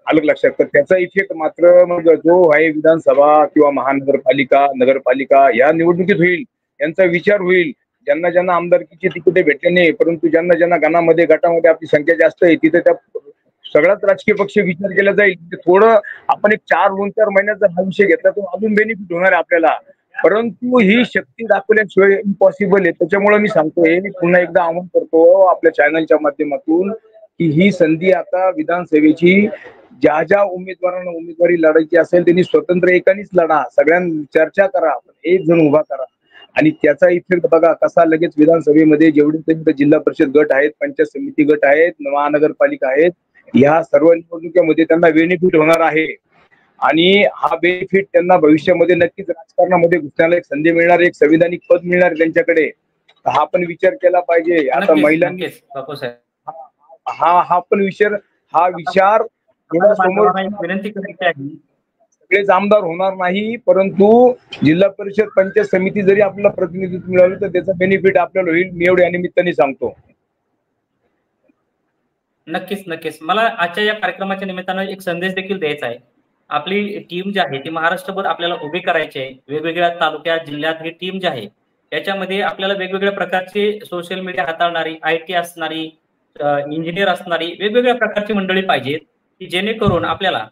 आलं लक्षात, तर त्याचा इफेक्ट मात्र मग जो आहे विधानसभा किंवा महानगरपालिका, नगरपालिका या निवडणुकीत होईल. यांचा विचार होईल. ज्यांना ज्यांना आमदारकीची तिकिटे भेटले नाही, परंतु ज्यांना ज्यांना गटामध्ये आपली संख्या जास्त आहे, तिथे त्या सगळ्याच राजकीय पक्ष विचार केला जाईल. थोडं आपण एक 4 महिन्यात जर हा विषय घेतला तर अजून बेनिफिट होणार आहे आपल्याला. परंतु ही शक्ती दाखवल्याशिवाय इम्पॉसिबल आहे. त्याच्यामुळे मी सांगतोय, मी पुन्हा एकदा आवाहन करतो आपल्या चॅनलच्या माध्यमातून की ही संधी आता विधानसभेची ज्या ज्या उमेदवारांना उमेदवारी लढायची असेल त्यांनी स्वतंत्र एकानीच लढा, सगळ्यांनी चर्चा करा, एक जण उभा करा आणि त्याचा इफेक्ट बघा कसा लगेच विधानसभेमध्ये जेवढे जिल्हा परिषद गट आहेत, पंचायत समिती गट आहेत, महानगरपालिका आहेत, ह्या सर्व निवडणुकीमध्ये त्यांना बेनिफिट होणार आहे आणि हा बेनिफिट त्यांना भविष्यामध्ये नक्कीच राजकारणामध्ये घुसण्याला एक संधी मिळणार, एक संविधानिक पद मिळणार त्यांच्याकडे. हा पण विचार केला पाहिजे. आता महिलांनी हा पण विचार समोर विनंती करायची आहे. सगळेच आमदार होणार नाही, परंतु जिल्हा परिषद पंचायत समिती जरी आपल्याला प्रतिनिधित्व मिळालं तर त्याचा बेनिफिट आपल्याला होईल, मी एवढ्या निमित्ताने सांगतो. नक्कीच मला आजच्या या कार्यक्रमाच्या निमित्तानं एक संदेश देखील द्यायचा आहे. आपली टीम जी आहे ती महाराष्ट्रभर आपल्याला उभी करायची आहे. वेगवेगळ्या तालुक्यात जिल्ह्यात ही टीम जी आहे त्याच्यामध्ये आपल्याला वेगवेगळ्या प्रकारचे सोशल मीडिया हाताळणारी, IT असणारी, इंजिनियर असणारी वेगवेगळ्या प्रकारची मंडळी पाहिजेत की जेणेकरून आपल्याला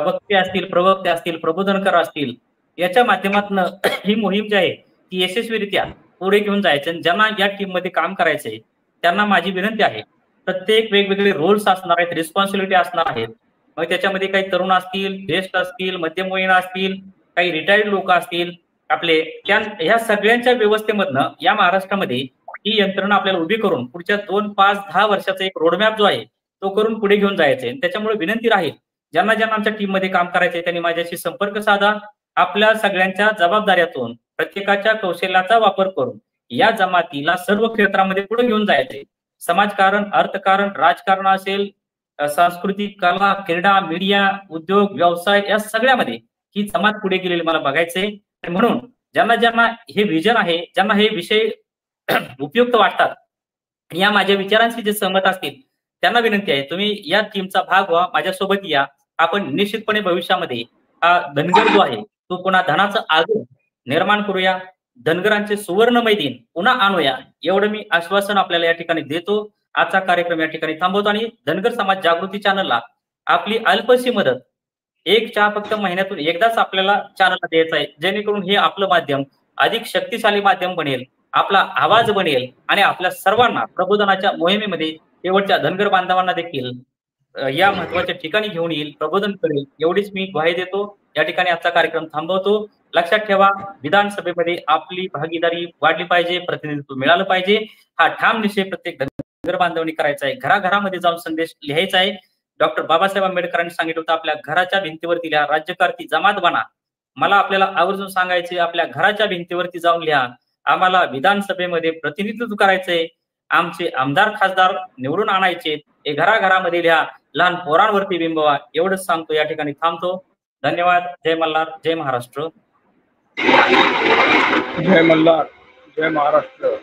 वक्ते असतील, प्रवक्ते असतील, प्रबोधनकार असतील, याच्या माध्यमातून ही मोहीम जी आहे ती यशस्वीरित्या पुढे घेऊन जायचं. ज्यांना या टीम मध्ये काम करायचंय त्यांना माझी विनंती आहे, प्रत्येक वेगवेगळे रोल्स असणार आहेत, रिस्पॉन्सिबिलिटी असणार आहेत. मग त्याच्यामध्ये काही तरुण असतील, ज्येष्ठ असतील, मध्यमवयीन असतील, काही रिटायर्ड लोक असतील आपले, ह्या सगळ्यांच्या व्यवस्थेमधनं या महाराष्ट्रामध्ये ही यंत्रणा आपल्याला उभी करून पुढच्या 2, 5, 10 वर्षाचा एक रोडमॅप जो आहे तो करून पुढे घेऊन जायचे. त्याच्यामुळे विनंती राहील ज्यांना आमच्या टीम मध्ये काम करायचे त्यांनी माझ्याशी संपर्क साधा. आपल्या सगळ्यांच्या जबाबदाऱ्यातून प्रत्येकाच्या कौशल्याचा वापर करून या जमातीला सर्व क्षेत्रामध्ये पुढे घेऊन जायचे. समाजकारण, अर्थकारण, राजकारण असेल, सांस्कृतिक, कला, क्रीडा, मीडिया, उद्योग, व्यवसाय या सगळ्यामध्ये ही जमात पुढे गेलेली मला बघायचंय. म्हणून ज्यांना हे विजन आहे, ज्यांना हे विषय उपयुक्त वाटतात, या माझ्या विचारांशी जे सहमत असतील त्यांना विनंती आहे तुम्ही या टीमचा भाग व्हा, माझ्यासोबत या. आपण निश्चितपणे भविष्यामध्ये हा धनगर जो आहे तो पुन्हा धनाचं आगमन निर्माण करूया, धनगरांचे सुवर्णमय दिन पुन्हा आणूया, एवढं मी आश्वासन आपल्याला या ठिकाणी देतो. आजचा कार्यक्रम या ठिकाणी थांबवतो आणि धनगर समाज जागृती चॅनलला आपली अल्पशी मदत, एक चहा फक्त महिन्यातून एकदाच आपल्याला चॅनलला द्यायचा आहे, जेणेकरून हे आपलं माध्यम अधिक शक्तिशाली माध्यम बनेल, आपला आवाज बनेल आणि आपल्या सर्वांना प्रबोधनाच्या मोहिमेमध्ये शेवटच्या धनगर बांधवांना देखील या महत्वाच्या ठिकाणी घेऊन येईल, प्रबोधन करेल, एवढीच मी ग्वाही देतो. या ठिकाणी आजचा कार्यक्रम थांबवतो. लक्षात ठेवा, विधानसभेमध्ये आपली भागीदारी वाढली पाहिजे, प्रतिनिधित्व मिळालं पाहिजे, हा ठाम निश्चय प्रत्येक धनगर बांधवांनी करायचा आहे. घराघरामध्ये जाऊन संदेश लिहायचा आहे. डॉक्टर बाबासाहेब आंबेडकरांनी सांगितलं होतं आपल्या घराच्या भिंतीवरती लिहा, राज्यकारती जमात बना. मला आपल्याला आवर्जून सांगायचे, आपल्या घराच्या भिंतीवरती जाऊन लिहा, आम्हाला विधानसभेमध्ये प्रतिनिधित्व करायचंय, आमचे आमदार खासदार निवडून आणायचे, हे घराघरामध्ये लिहा, लहान पोरांवरती बिंबवा, एवढंच सांगतो. या ठिकाणी थांबतो. धन्यवाद. जय मल्हार, जय महाराष्ट्र. जय मल्हार, जय महाराष्ट्र.